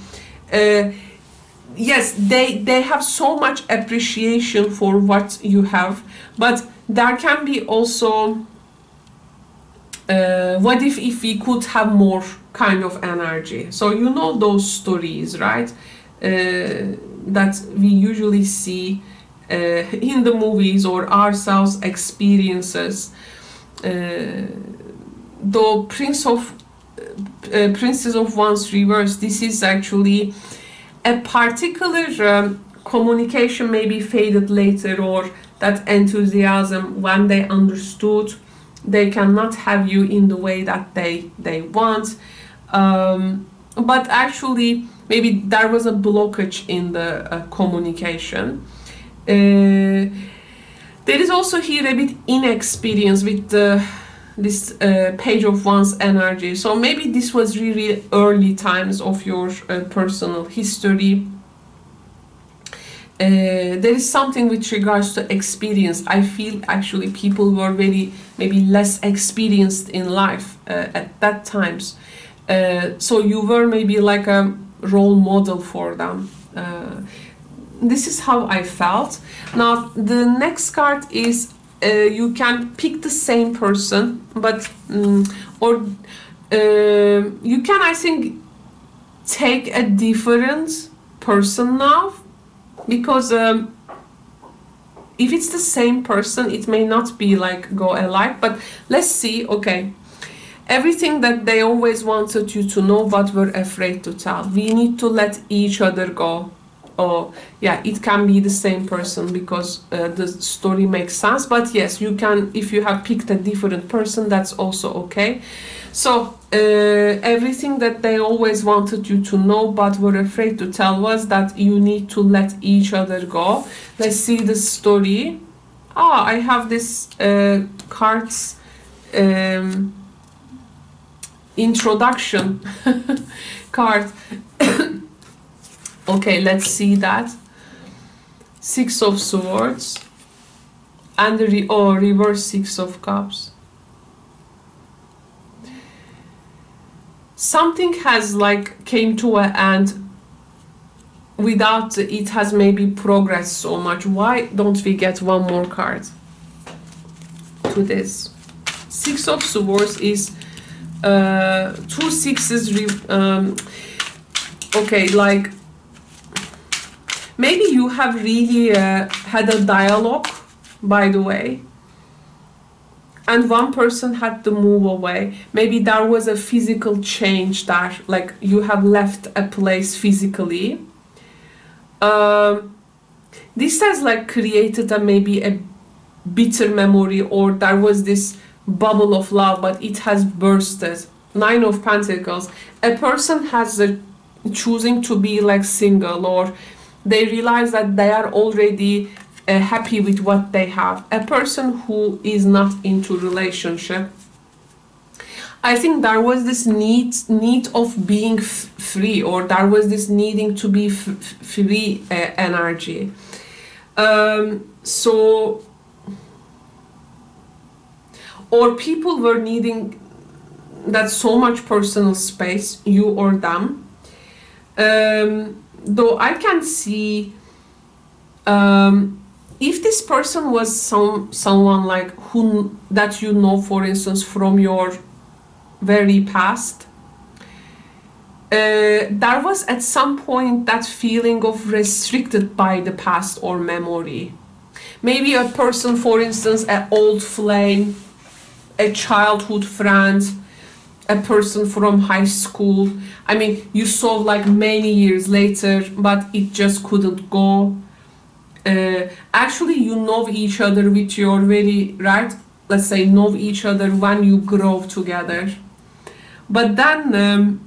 yes, they have so much appreciation for what you have, but there can be also what if we could have more kind of energy. So you know those stories, right, that we usually see in the movies or ourselves experiences. Though Princess of Wands reverse, this is actually a particular communication maybe faded later, or that enthusiasm when they understood they cannot have you in the way that they want, but actually maybe there was a blockage in the communication. There is also here a bit inexperience with this Page of Wands energy. So maybe this was really early times of your personal history. There is something with regards to experience. I feel actually people were very maybe less experienced in life at that times. So you were maybe like a role model for them. This is how I felt. Now the next card is you can pick the same person, but or you can, I think, take a different person now, because if it's the same person, it may not be like go alike. But let's see. Okay, everything that they always wanted you to know but were afraid to tell. We need to let each other go. Oh yeah, it can be the same person because the story makes sense. But yes, you can, if you have picked a different person, that's also okay. So everything that they always wanted you to know but were afraid to tell was that you need to let each other go. Let's see the story. I have this cards introduction card. Okay, let's see that. Six of Swords and the reverse Six of Cups. Something has like came to an end without it has maybe progressed so much. Why don't we get one more card to this? Six of Swords is two sixes. Okay, like maybe you have really had a dialogue, by the way, and one person had to move away. Maybe there was a physical change that, like, you have left a place physically. This has like created maybe a bitter memory, or there was this bubble of love, but it has bursted. Nine of Pentacles. A person has choosing to be like single, or they realize that they are already happy with what they have. A person who is not into relationship. I think there was this need of being free, or there was this needing to be free energy. So, or people were needing that so much personal space, you or them. Though I can see if this person was someone like who that you know, for instance, from your very past, there was at some point that feeling of restricted by the past or memory. Maybe a person, for instance, an old flame, a childhood friend, a person from high school. I mean, you saw like many years later, but it just couldn't go. Actually, you know each other with your very, right? let's say, know each other when you grow together. But then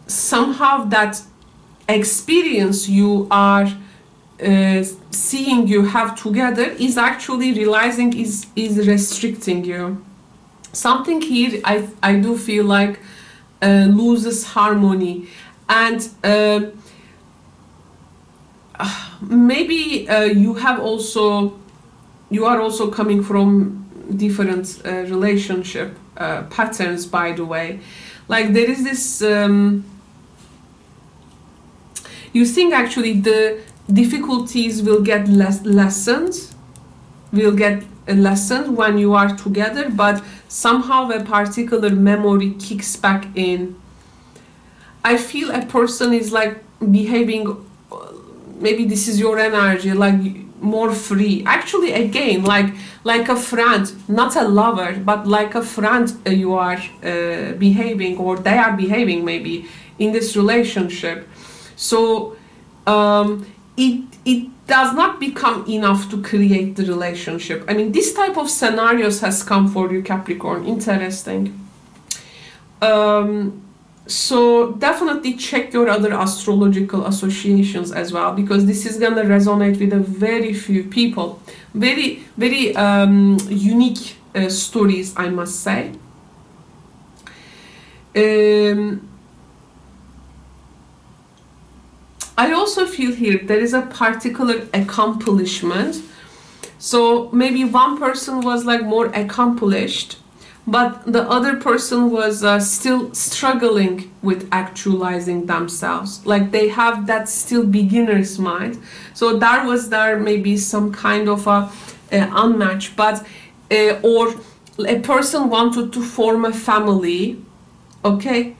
somehow that experience you are seeing you have together is actually realizing is restricting you. Something here I do feel like loses harmony, and maybe you are also coming from different relationship patterns, by the way. Like there is this you think actually the difficulties will get lessened when you are together, but somehow a particular memory kicks back in. I feel a person is like behaving, maybe this is your energy, like more free. Actually, again, like a friend, not a lover, but like a friend, you are behaving, or they are behaving maybe in this relationship. So it does not become enough to create the relationship. I mean, this type of scenarios has come for you, Capricorn. Interesting. So definitely check your other astrological associations as well, because this is gonna resonate with a very few people. Very unique stories, I must say. I also feel here there is a particular accomplishment. So maybe one person was like more accomplished, but the other person was still struggling with actualizing themselves. Like they have that still beginner's mind. So there maybe some kind of a unmatch, but or a person wanted to form a family, okay,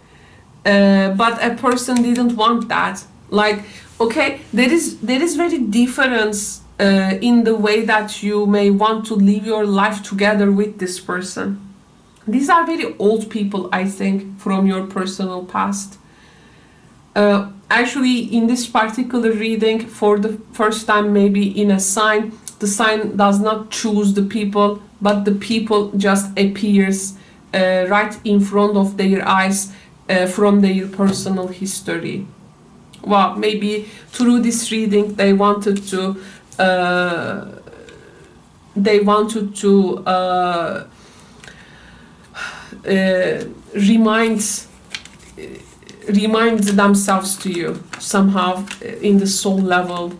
but a person didn't want that. Like, okay, there is very difference in the way that you may want to live your life together with this person. These are very old people, I think, from your personal past. Actually, in this particular reading, for the first time maybe in a sign, the sign does not choose the people, but the people just appears right in front of their eyes from their personal history. Well, maybe through this reading they wanted to remind themselves to you somehow in the soul level,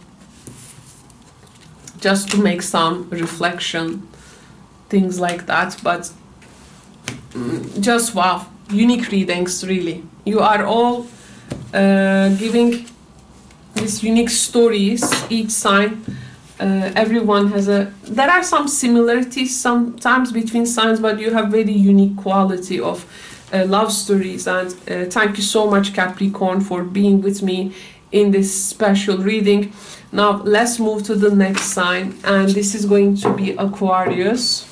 just to make some reflection, things like that. But just wow, unique readings, really. You are all giving these unique stories, each sign. Everyone has there are some similarities sometimes between signs, but you have very unique quality of love stories. And thank you so much, Capricorn, for being with me in this special reading. Now let's move to the next sign, and this is going to be Aquarius.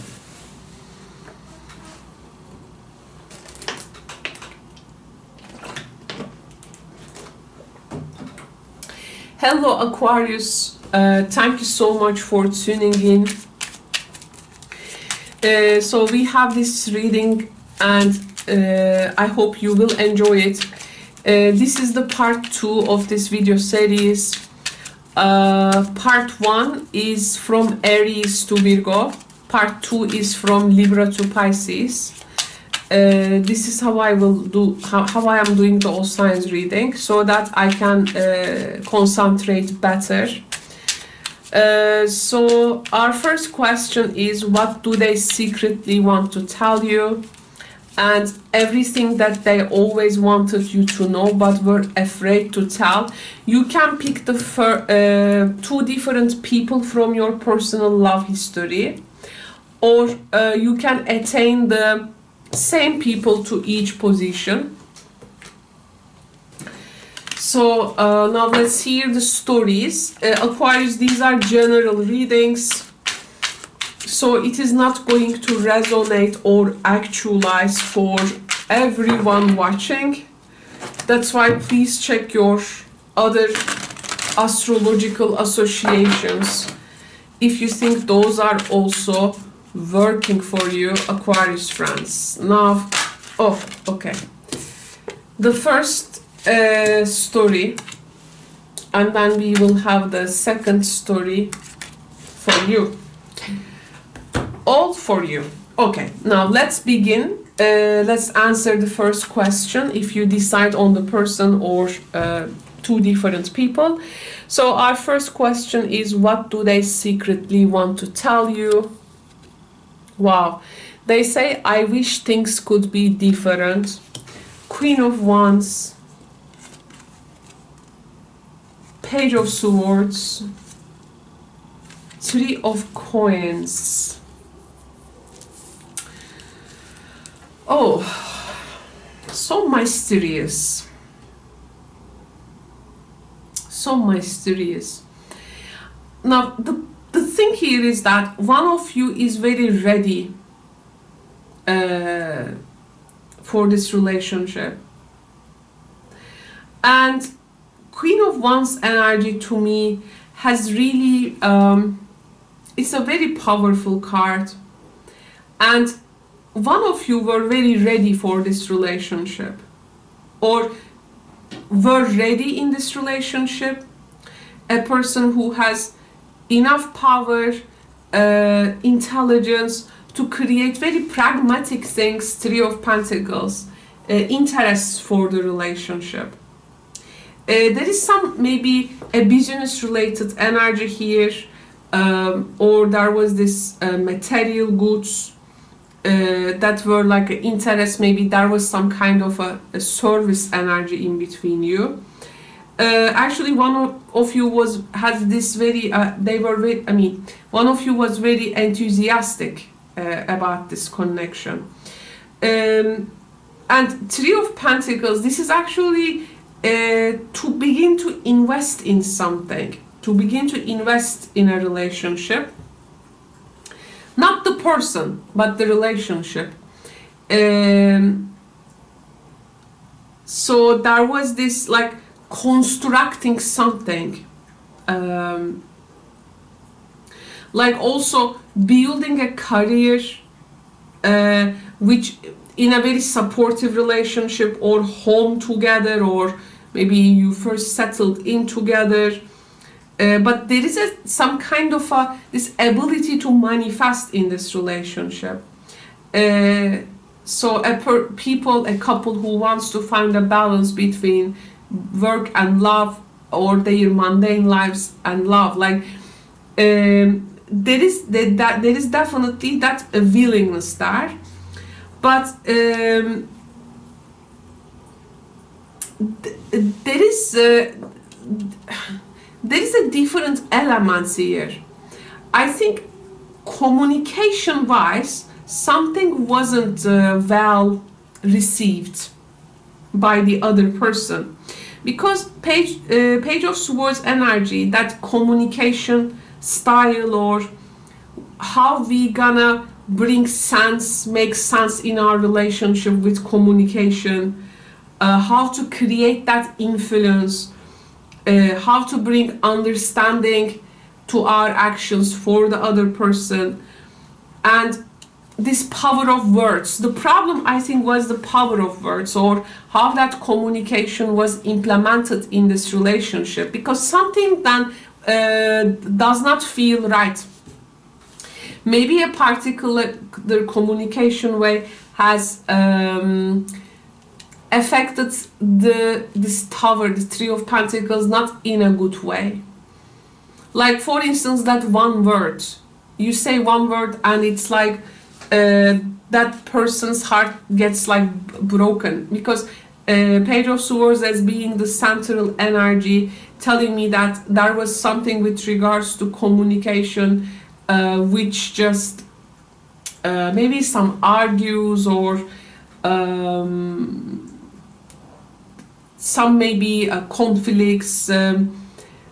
Hello, Aquarius. Thank you so much for tuning in. So we have this reading, and I hope you will enjoy it. This is the part 2 of this video series. Part 1 is from Aries to Virgo. Part 2 is from Libra to Pisces. This is how I will do, how I am doing the all signs reading, so that I can concentrate better. So our first question is, what do they secretly want to tell you? And everything that they always wanted you to know but were afraid to tell. You can pick the two different people from your personal love history, or you can attain the same people to each position. So now let's hear the stories. Aquarius, these are general readings, so it is not going to resonate or actualize for everyone watching. That's why please check your other astrological associations if you think those are also working for you, Aquarius friends. Now, oh, okay. The first story, and then we will have the second story for you. All for you. Okay, now let's begin. Let's answer the first question if you decide on the person or two different people. So our first question is, what do they secretly want to tell you? Wow. They say, I wish things could be different. Queen of Wands. Page of Swords. Three of Coins. Oh, so mysterious. So mysterious. Now, the thing here is that one of you is very ready for this relationship. And Queen of Wands energy to me has really, it's a very powerful card. And one of you were very ready for this relationship, or were ready in this relationship. A person who has enough power, intelligence to create very pragmatic things, Three of Pentacles, interests for the relationship. There is some maybe a business related energy here, or there was this material goods that were like an interest. Maybe there was some kind of a service energy in between you. Actually, one of you had this very one of you was very enthusiastic about this connection. And Three of Pentacles, this is actually to begin to invest in something, to begin to invest in a relationship. Not the person, but the relationship. So there was this like constructing something, like also building a career, which in a very supportive relationship, or home together, or maybe you first settled in together. But there is some kind of this ability to manifest in this relationship. So a couple who wants to find a balance between work and love, or their mundane lives and love. Like there is definitely that willingness there, but there is a different elements here. I think communication wise something wasn't well received by the other person, because Page of Swords energy, that communication style, or how we gonna bring sense, make sense in our relationship with communication, how to create that influence, how to bring understanding to our actions for the other person, and this power of words. The problem, I think, was the power of words, or how that communication was implemented in this relationship, because something then does not feel right. Maybe a particular communication way has affected this tower, the Three of Pentacles, not in a good way. Like for instance, that one word, you say one word and it's like that person's heart gets like broken, because Page of Swords as being the central energy, telling me that there was something with regards to communication which just maybe some argues, or some maybe conflicts,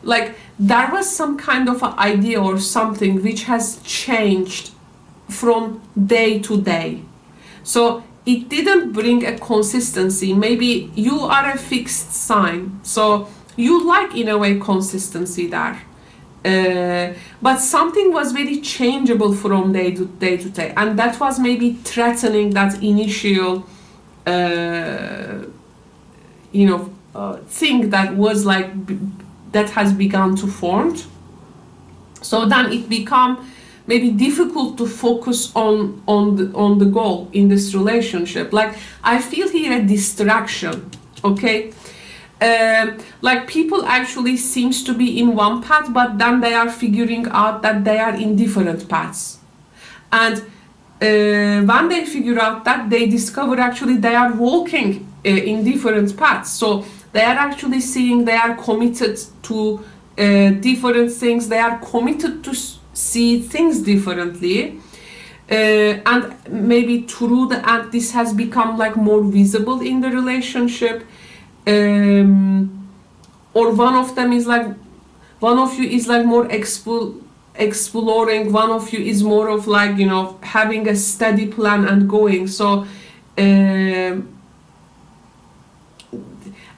like there was some kind of an idea or something which has changed from day to day. So it didn't bring a consistency. Maybe you are a fixed sign, so you like in a way consistency there. But something was very changeable from day to day, and that was maybe threatening that initial thing that was like that has begun to form. So then it become maybe difficult to focus on the goal in this relationship. Like I feel here a distraction, okay? Like people actually seems to be in one path, but then they are figuring out that they are in different paths. And when they figure out that, they discover actually they are walking in different paths. So they are actually seeing they are committed to different things. They are committed to see things differently. And maybe through the end, this has become like more visible in the relationship. Or one of them is like, one of you is like more exploring, one of you is more of like, you know, having a steady plan and going. So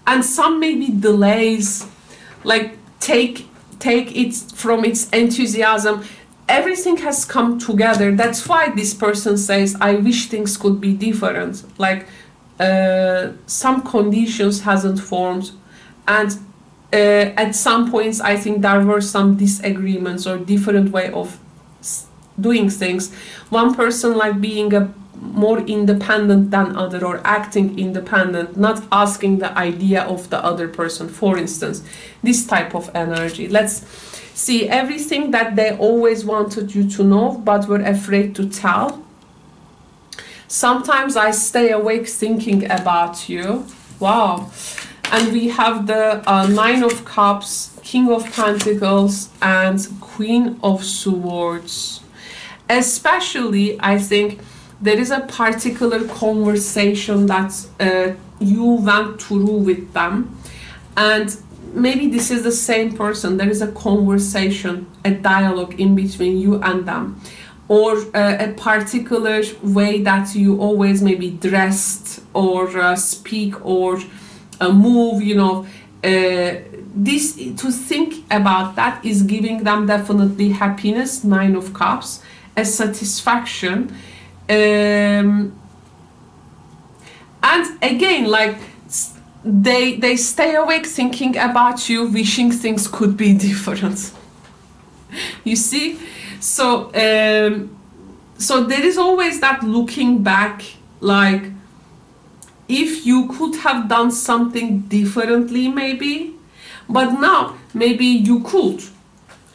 and some maybe delays, like take it from its enthusiasm. Everything has come together. That's why this person says, I wish things could be different. Like some conditions hasn't formed, and at some points I think there were some disagreements or different way of doing things. One person like being a more independent than other, or acting independent, not asking the idea of the other person, for instance. This type of energy. Let's see, everything that they always wanted you to know but were afraid to tell. Sometimes I stay awake thinking about you. Wow. And we have the Nine of Cups, King of Pentacles, and Queen of Swords. Especially, I think there is a particular conversation that you went through with them, and maybe this is the same person. There is a conversation, a dialogue in between you and them, or a particular way that you always maybe dressed or speak or move, you know. This, to think about that is giving them definitely happiness, Nine of Cups, a satisfaction. And again, like they stay awake thinking about you, wishing things could be different. You see, so so there is always that looking back, like if you could have done something differently maybe, but now maybe you could,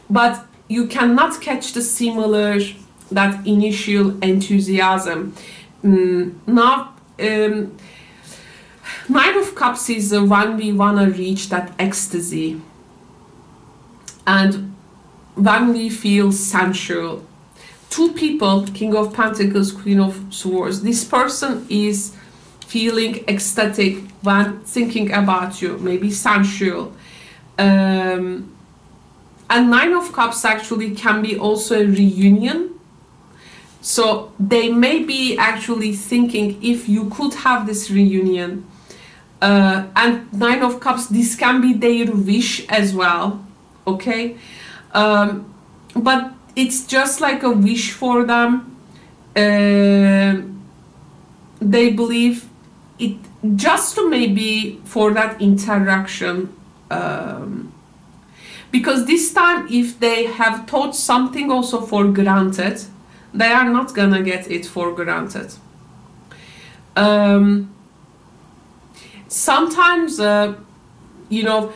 but you cannot catch the similar, that initial enthusiasm. Now Nine of Cups is when we want to reach that ecstasy, and when we feel sensual. Two people, King of Pentacles, Queen of Swords. This person is feeling ecstatic when thinking about you, maybe sensual. And Nine of Cups actually can be also a reunion. So they may be actually thinking if you could have this reunion. And Nine of Cups, this can be their wish as well, okay? But it's just like a wish for them. They believe it just to maybe for that interaction. Because this time, if they have thought something also for granted, they are not gonna get it for granted. Sometimes, you know,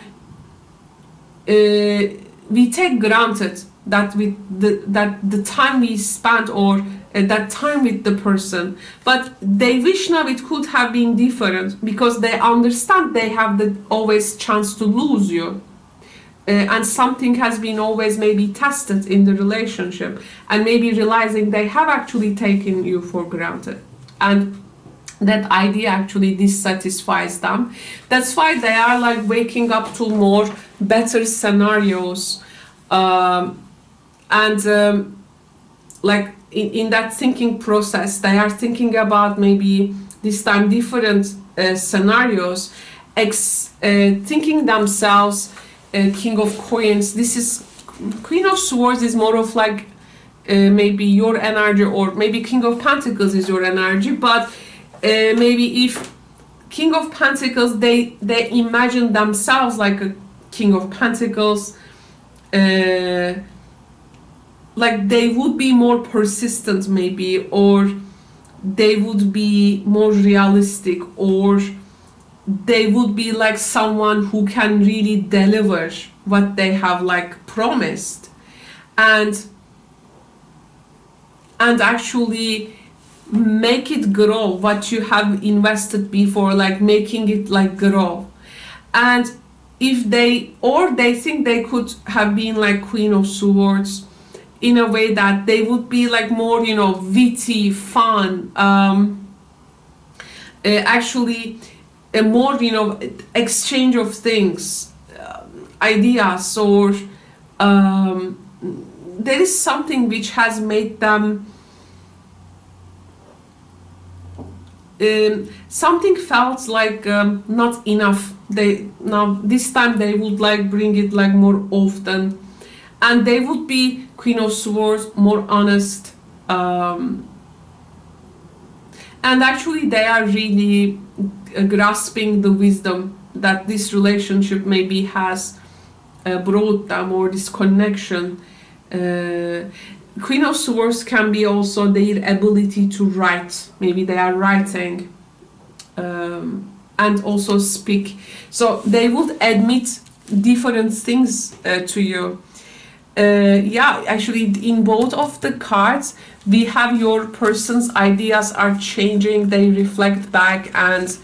we take granted that with the time we spent, or that time with the person, but they wish now it could have been different, because they understand they have the always chance to lose you. And something has been always maybe tested in the relationship, and maybe realizing they have actually taken you for granted, and that idea actually dissatisfies them. That's why they are like waking up to more better scenarios, and like in that thinking process, they are thinking about maybe this time different scenarios, thinking themselves. King of Coins, this is Queen of Swords is more of like maybe your energy, or maybe King of Pentacles is your energy, but maybe if King of Pentacles, they imagine themselves like a King of Pentacles, like they would be more persistent maybe, or they would be more realistic, or they would be like someone who can really deliver what they have like promised, and actually make it grow what you have invested before, like making it like grow. And if they think they could have been like Queen of Swords in a way that they would be like more, you know, witty, fun, actually a more, you know, exchange of things, ideas, or there is something which has made them something felt like not enough. They now this time they would like bring it like more often, and they would be Queen of Swords, more honest, and actually they are really grasping the wisdom that this relationship maybe has brought them, or this connection. Queen of Swords can be also their ability to write. Maybe they are writing and also speak. So they would admit different things to you. Yeah, actually in both of the cards, we have your person's ideas are changing. They reflect back and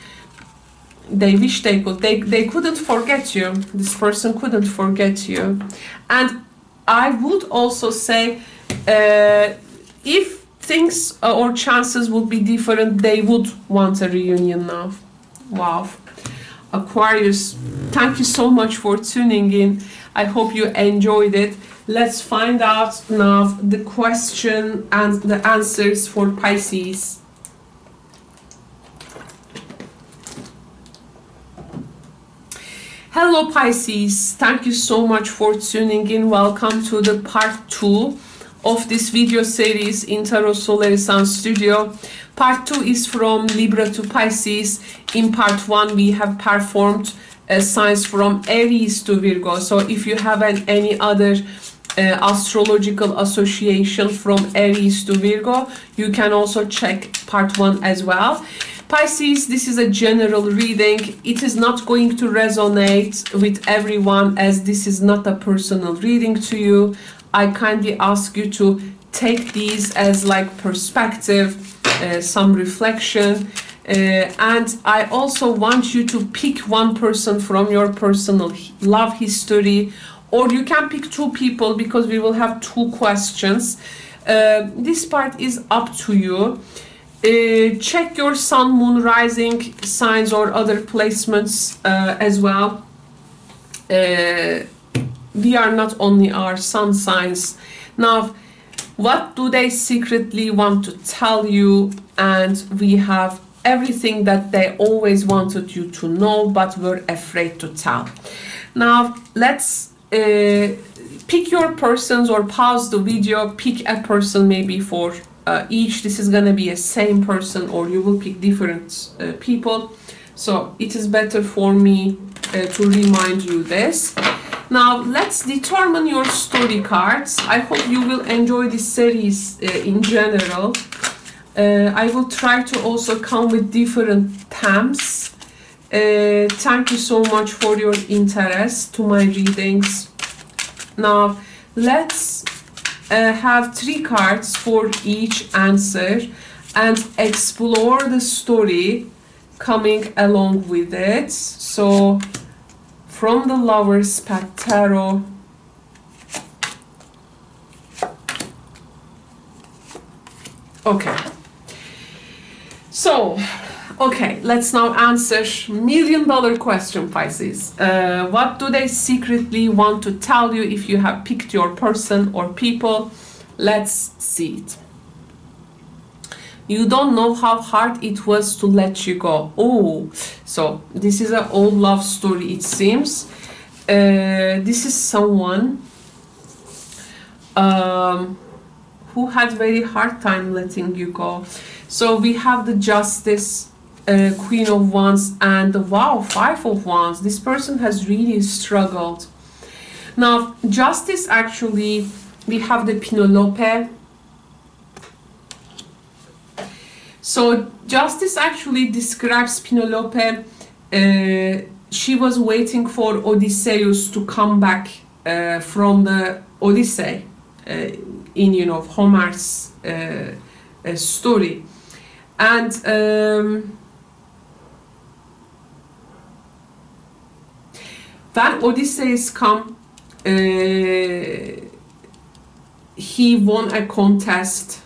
they wish they could. They couldn't forget you. This person couldn't forget you. And I would also say, if things or chances would be different, they would want a reunion now. Wow. Aquarius, thank you so much for tuning in. I hope you enjoyed it. Let's find out now the question and the answers for Pisces. Hello Pisces, thank you so much for tuning in. Welcome to the part 2 of this video series in Tarot Solar Sun Studio. Part 2 is from Libra to Pisces. In part 1 we have performed signs from Aries to Virgo. So if you have any other astrological association from Aries to Virgo, you can also check part 1 as well. Pisces, this is a general reading. It is not going to resonate with everyone, as this is not a personal reading to you. I kindly ask you to take these as like perspective, some reflection, and I also want you to pick one person from your personal love history, or you can pick 2 people because we will have 2 questions. This part is up to you. Check your sun, moon, rising signs or other placements as well. We are not only our sun signs. Now, what do they secretly want to tell you? And we have everything that they always wanted you to know but were afraid to tell. Now, let's pick your persons, or pause the video, pick a person maybe for each. This is gonna be a same person, or you will pick different people, so it is better for me to remind you this. Now let's determine your story cards. I hope you will enjoy this series in general. I will try to also come with different themes. Thank you so much for your interest to my readings. Now let's have 3 cards for each answer and explore the story coming along with it. So from the Lover's Path Tarot, okay, so okay, let's now answer $1,000,000 question, Pisces. What do they secretly want to tell you if you have picked your person or people? Let's see it. You don't know how hard it was to let you go. Oh, so this is an old love story, it seems. This is someone um, who had very hard time letting you go. So we have the Justice, Queen of Wands, and the wow, Five of Wands. This person has really struggled. Now, Justice, actually, we have the Penelope. So Justice actually describes Penelope. She was waiting for Odysseus to come back from the Odyssey in, you know, Homer's story. And when Odysseus come, he won a contest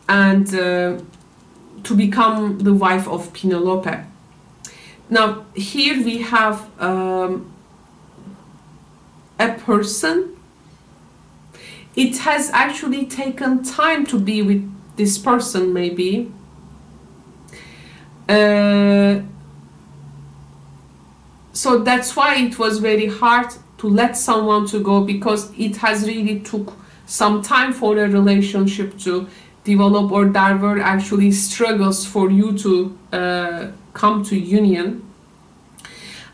and to become the wife of Penelope. Now here we have a person. It has actually taken time to be with this person, maybe. So that's why it was very hard to let someone to go, because it has really took some time for a relationship to develop, or there were actually struggles for you to come to union.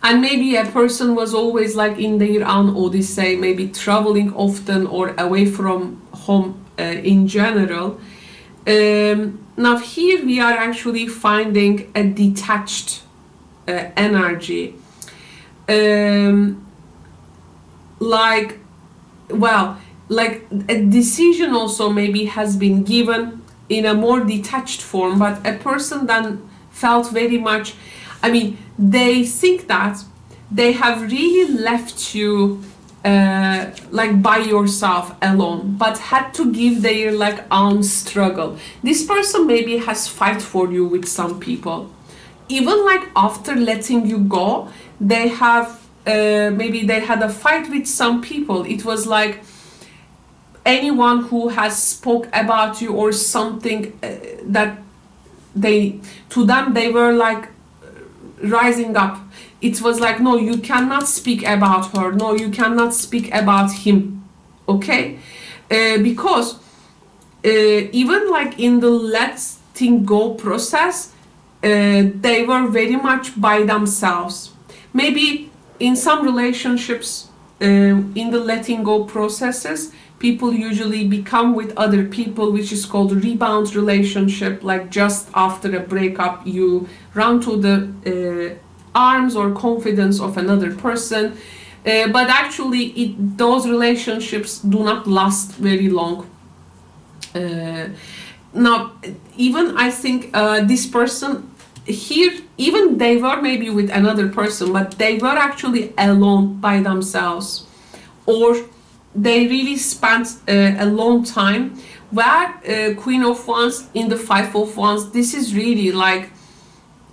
And maybe a person was always like in their own odyssey, maybe traveling often or away from home in general. Now here we are actually finding a detached energy. Like, well, like a decision also maybe has been given in a more detached form, but a person then felt very much, I mean, they think that they have really left you like by yourself alone, but had to give their like own struggle. This person maybe has fight for you with some people. Even like after letting you go, they have maybe they had a fight with some people. It was like anyone who has spoke about you or something that they, to them they were like rising up. It was like, no, you cannot speak about her, no, you cannot speak about him, okay? Because even like in the letting go process, they were very much by themselves. Maybe in some relationships, in the letting go processes, people usually become with other people, which is called a rebound relationship. Like just after a breakup, you run to the arms or confidence of another person. But actually, those relationships do not last very long. Now, even I think this person here, even they were maybe with another person, but they were actually alone by themselves, or they really spent a long time. Where Queen of Wands in the Five of Wands, this is really like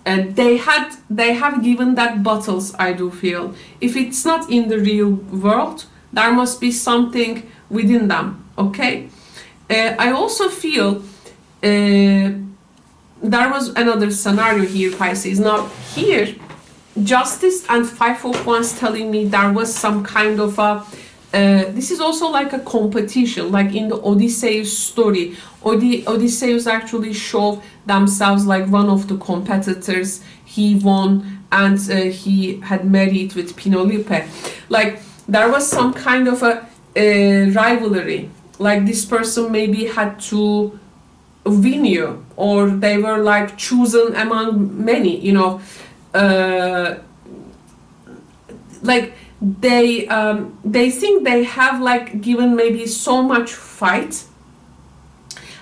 they have given that battles. I do feel if it's not in the real world, there must be something within them. Okay, I also feel there was another scenario here, Pisces. Now here, Justice and Five of Wands telling me there was some kind of a this is also like a competition, like in the Odysseus story. Odysseus actually showed themselves like one of the competitors. He won, and he had married with Penelope. Like there was some kind of a rivalry. Like this person maybe had to win you, or they were like chosen among many, you know, like they think they have like given maybe so much fight,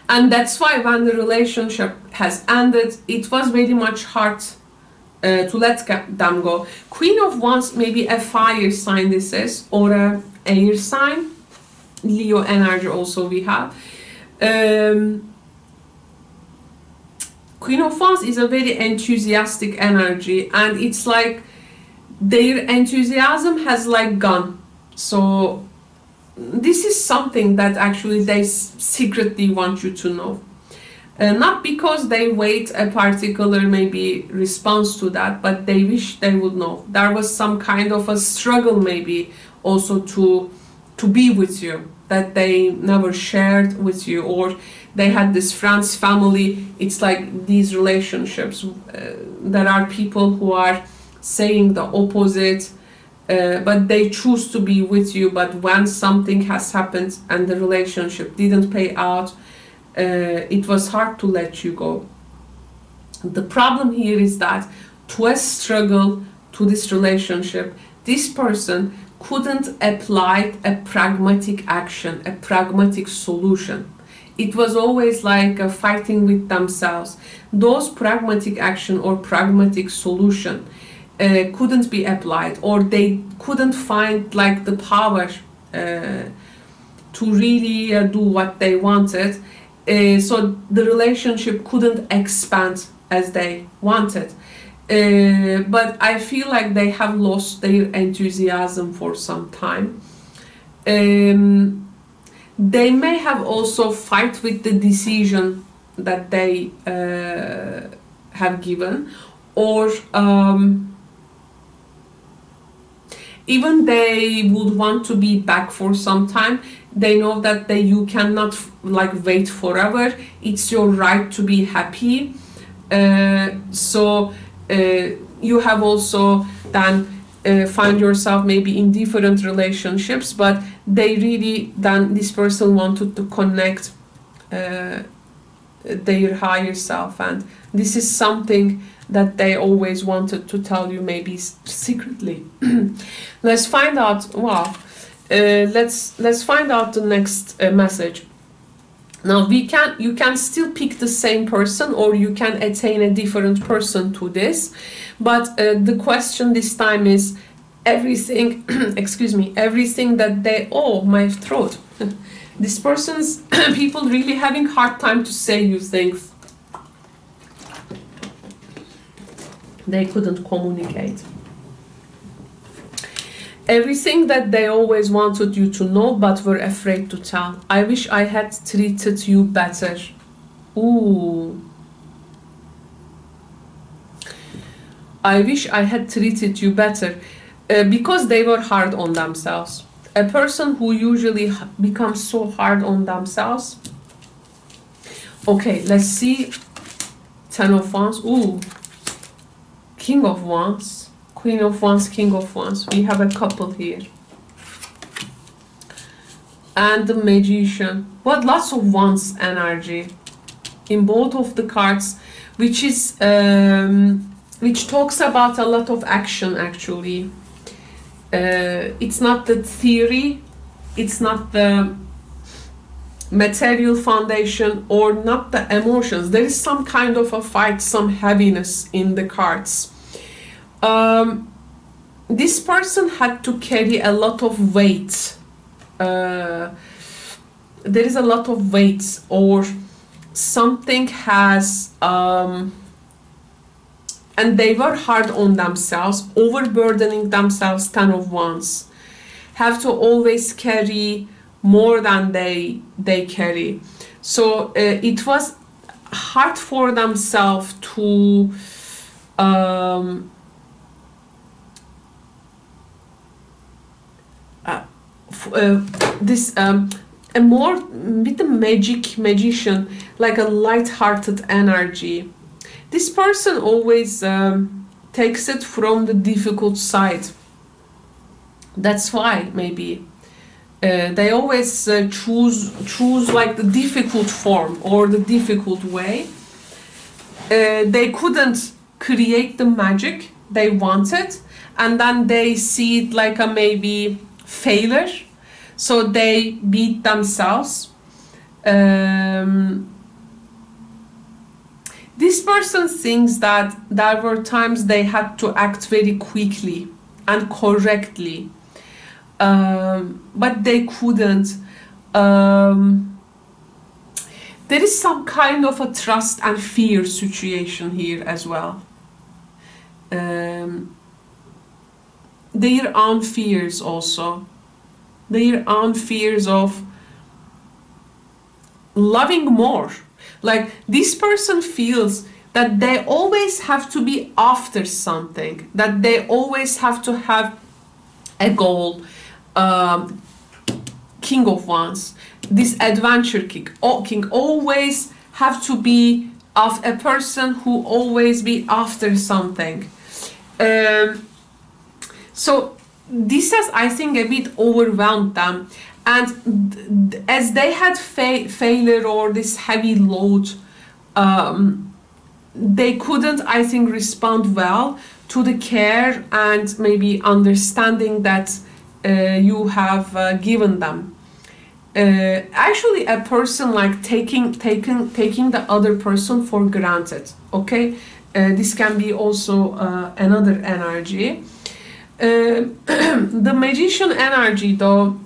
and that's why when the relationship has ended, it was very much hard to let them go. Queen of Wands, maybe a fire sign this is, or a air sign, Leo energy also we have. Queen of Wands is a very enthusiastic energy, and it's like their enthusiasm has like gone. So this is something that actually they secretly want you to know, not because they wait a particular maybe response to that, but they wish they would know. There was some kind of a struggle maybe also to to be with you, that they never shared with you, or they had this friends, family. It's like these relationships. There are people who are saying the opposite, but they choose to be with you. But when something has happened and the relationship didn't pay out, it was hard to let you go. The problem here is that to a struggle to this relationship, this person couldn't apply a pragmatic action, a pragmatic solution. It was always like fighting with themselves. Those pragmatic action or pragmatic solution couldn't be applied, or they couldn't find like the power to really do what they wanted. So the relationship couldn't expand as they wanted. But I feel like they have lost their enthusiasm for some time. They may have also fight with the decision that they have given, or even they would want to be back for some time. They know that you cannot like wait forever. It's your right to be happy. So you have also then find yourself maybe in different relationships, but they really then this person wanted to connect their higher self, and this is something that they always wanted to tell you, maybe secretly. Let's find out. Wow. Let's find out the next message. Now you can still pick the same person, or you can attain a different person to this, but the question this time is everything excuse me, everything that they, oh my throat, this person's people really having hard time to say you things. They couldn't communicate. Everything that they always wanted you to know but were afraid to tell. I wish I had treated you better. Ooh. I wish I had treated you better. Because they were hard on themselves. A person who usually becomes so hard on themselves. Okay, let's see. 10 of Wands. Ooh. King of Wands. Queen of Wands, King of Wands. We have a couple here. And the Magician. What, lots of Wands energy in both of the cards, which is which talks about a lot of action actually. It's not the theory, it's not the material foundation, or not the emotions. There is some kind of a fight, some heaviness in the cards. This person had to carry a lot of weight. There is a lot of weight, or something has and they were hard on themselves, overburdening themselves. 10 of Wands have to always carry more than they carry. So it was hard for themselves to a more with the magician, like a light-hearted energy. This person always takes it from the difficult side. That's why maybe they always choose like the difficult form or the difficult way. They couldn't create the magic they wanted, and then they see it like a maybe failure, so they beat themselves. This person thinks that there were times they had to act very quickly and correctly, but they couldn't. There is some kind of a trust and fear situation here as well. Their own fears also. Their own fears of loving more. Like this person feels that they always have to be after something, that they always have to have a goal, King of Wands, this adventure king always have to be of a person who always be after something. So this has, I think, a bit overwhelmed them, and as they had failure or this heavy load, they couldn't, I think, respond well to the care and maybe understanding that you have given them. Actually, a person like taking the other person for granted. Okay, this can be also another energy. The magician energy, though,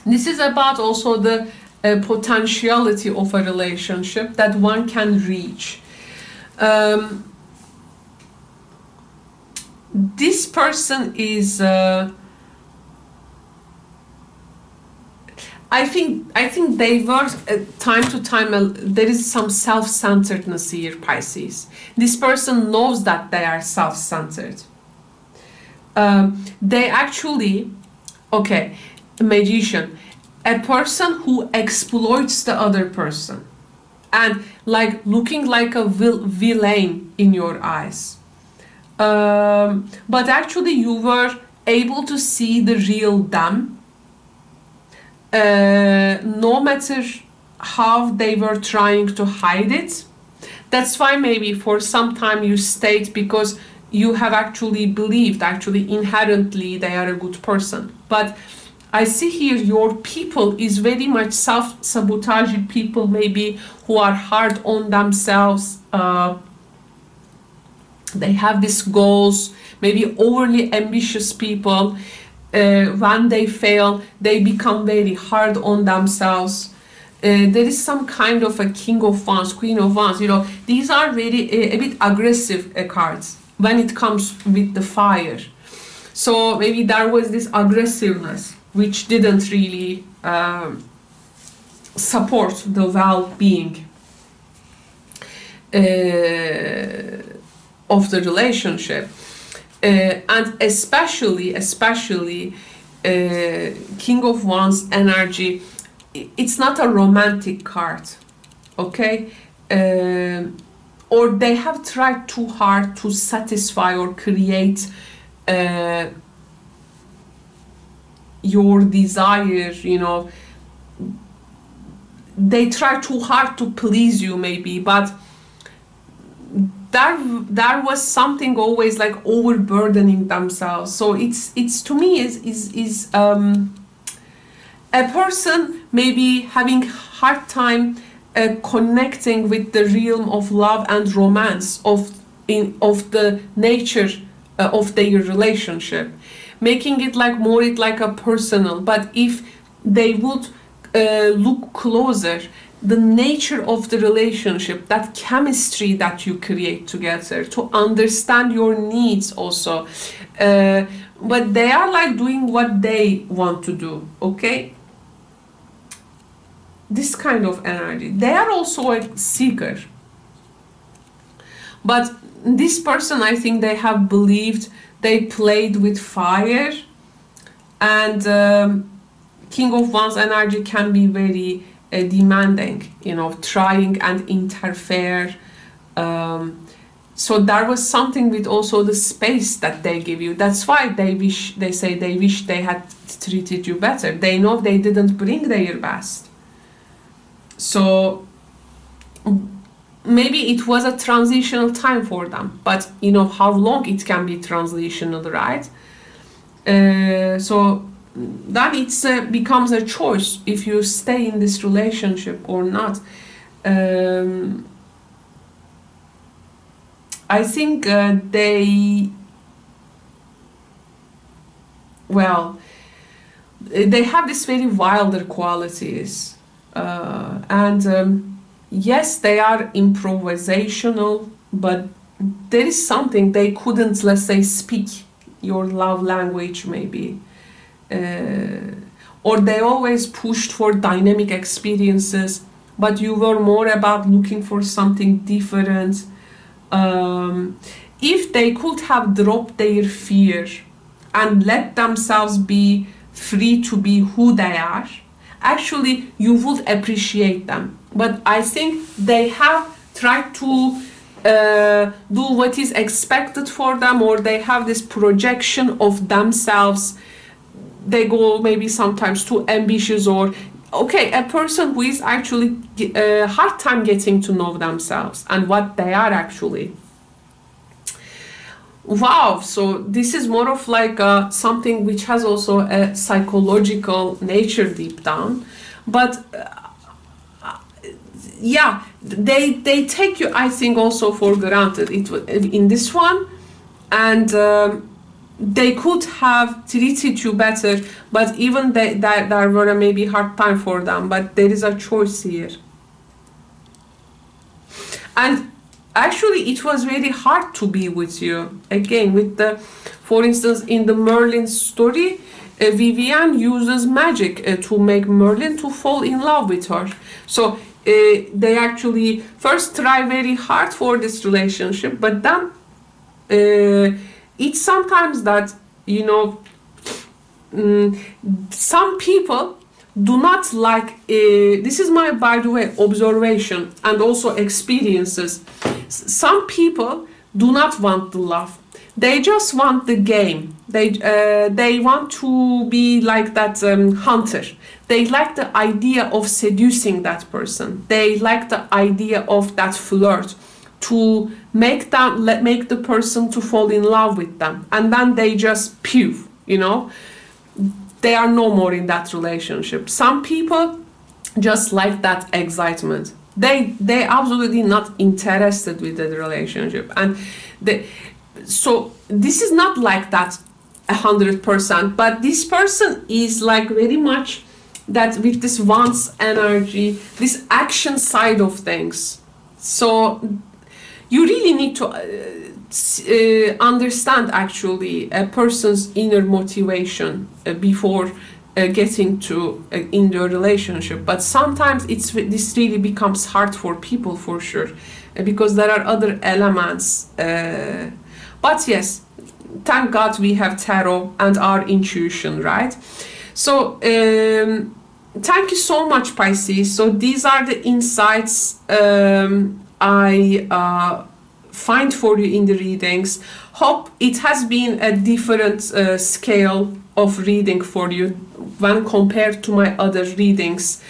this is about also the potentiality of a relationship that one can reach. This person is I think they were time to time there is some self-centeredness here, Pisces. This person knows that they are self-centered. They actually, okay, magician, a person who exploits the other person and like looking like a villain in your eyes. But actually you were able to see the real them, no matter how they were trying to hide it. That's why maybe for some time you stayed, because you have actually believed actually inherently they are a good person. But I see here your people is very much self-sabotaging people, maybe who are hard on themselves. They have these goals, maybe overly ambitious people. When they fail, they become very hard on themselves. There is some kind of a King of Wands, Queen of Wands. You know, these are very a bit aggressive cards when it comes with the fire. So maybe there was this aggressiveness which didn't really support the well-being of the relationship. And especially King of Wands energy, it's not a romantic card, okay? Or they have tried too hard to satisfy or create your desire, you know. They try too hard to please you maybe, but there was something always like overburdening themselves. So it's to me is a person maybe having hard time connecting with the realm of love and romance of the nature of their relationship, making it like more like a personal. But if they would look closer, the nature of the relationship, that chemistry that you create together, to understand your needs also, but they are like doing what they want to do, okay? This kind of energy. They are also a seeker, but this person, I think they have believed, they played with fire, and King of Wands energy can be very demanding, you know, trying and interfere. So there was something with also the space that they give you. That's why they say they wish they had treated you better. They know they didn't bring their best. So maybe it was a transitional time for them, but you know how long it can be transitional, right? So then it becomes a choice if you stay in this relationship or not. I think they have this very wilder qualities, and yes, they are improvisational, but there is something they couldn't, let's say, speak your love language maybe. Or they always pushed for dynamic experiences, but you were more about looking for something different. If they could have dropped their fear and let themselves be free to be who they are, actually you would appreciate them. But I think they have tried to do what is expected for them, or they have this projection of themselves. They go maybe sometimes too ambitious, or okay, a person who is actually a hard time getting to know themselves and what they are actually. Wow, so this is more of like something which has also a psychological nature deep down, but yeah, they take you, I think, also for granted in this one, and they could have treated you better, but even that were a maybe hard time for them, but there is a choice here. And actually it was very hard to be with you again. With the, for instance, in the Merlin story, Vivienne uses magic to make Merlin to fall in love with her. So they actually first try very hard for this relationship, but then it's sometimes that, you know, some people do not like, this is my, by the way, observation and also experiences. Some people do not want the love. They just want the game. They want to be like that hunter. They like the idea of seducing that person. They like the idea of that flirt, to make the person to fall in love with them, and then they just pew, you know, they are no more in that relationship. Some people just like that excitement. They absolutely not interested with the relationship, and so this is not like that 100%, but this person is like very much that with this wants energy, this action side of things. So you really need to understand actually a person's inner motivation before getting to in the relationship. But sometimes this really becomes hard for people, for sure, because there are other elements. But yes, thank God we have tarot and our intuition, right? So thank you so much, Pisces. So these are the insights I find for you in the readings. Hope it has been a different scale of reading for you when compared to my other readings.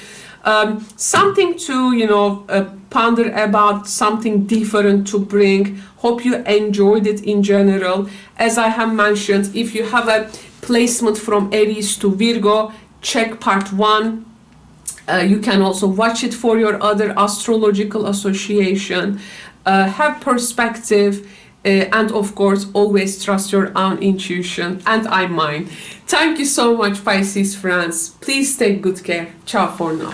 Something to, you know, ponder about, something different to bring. Hope you enjoyed it in general. As I have mentioned, if you have a placement from Aries to Virgo, check part 1. You can also watch it for your other astrological association. Have perspective, and of course always trust your own intuition, and I mine. Thank you so much, Pisces friends. Please take good care. Ciao for now.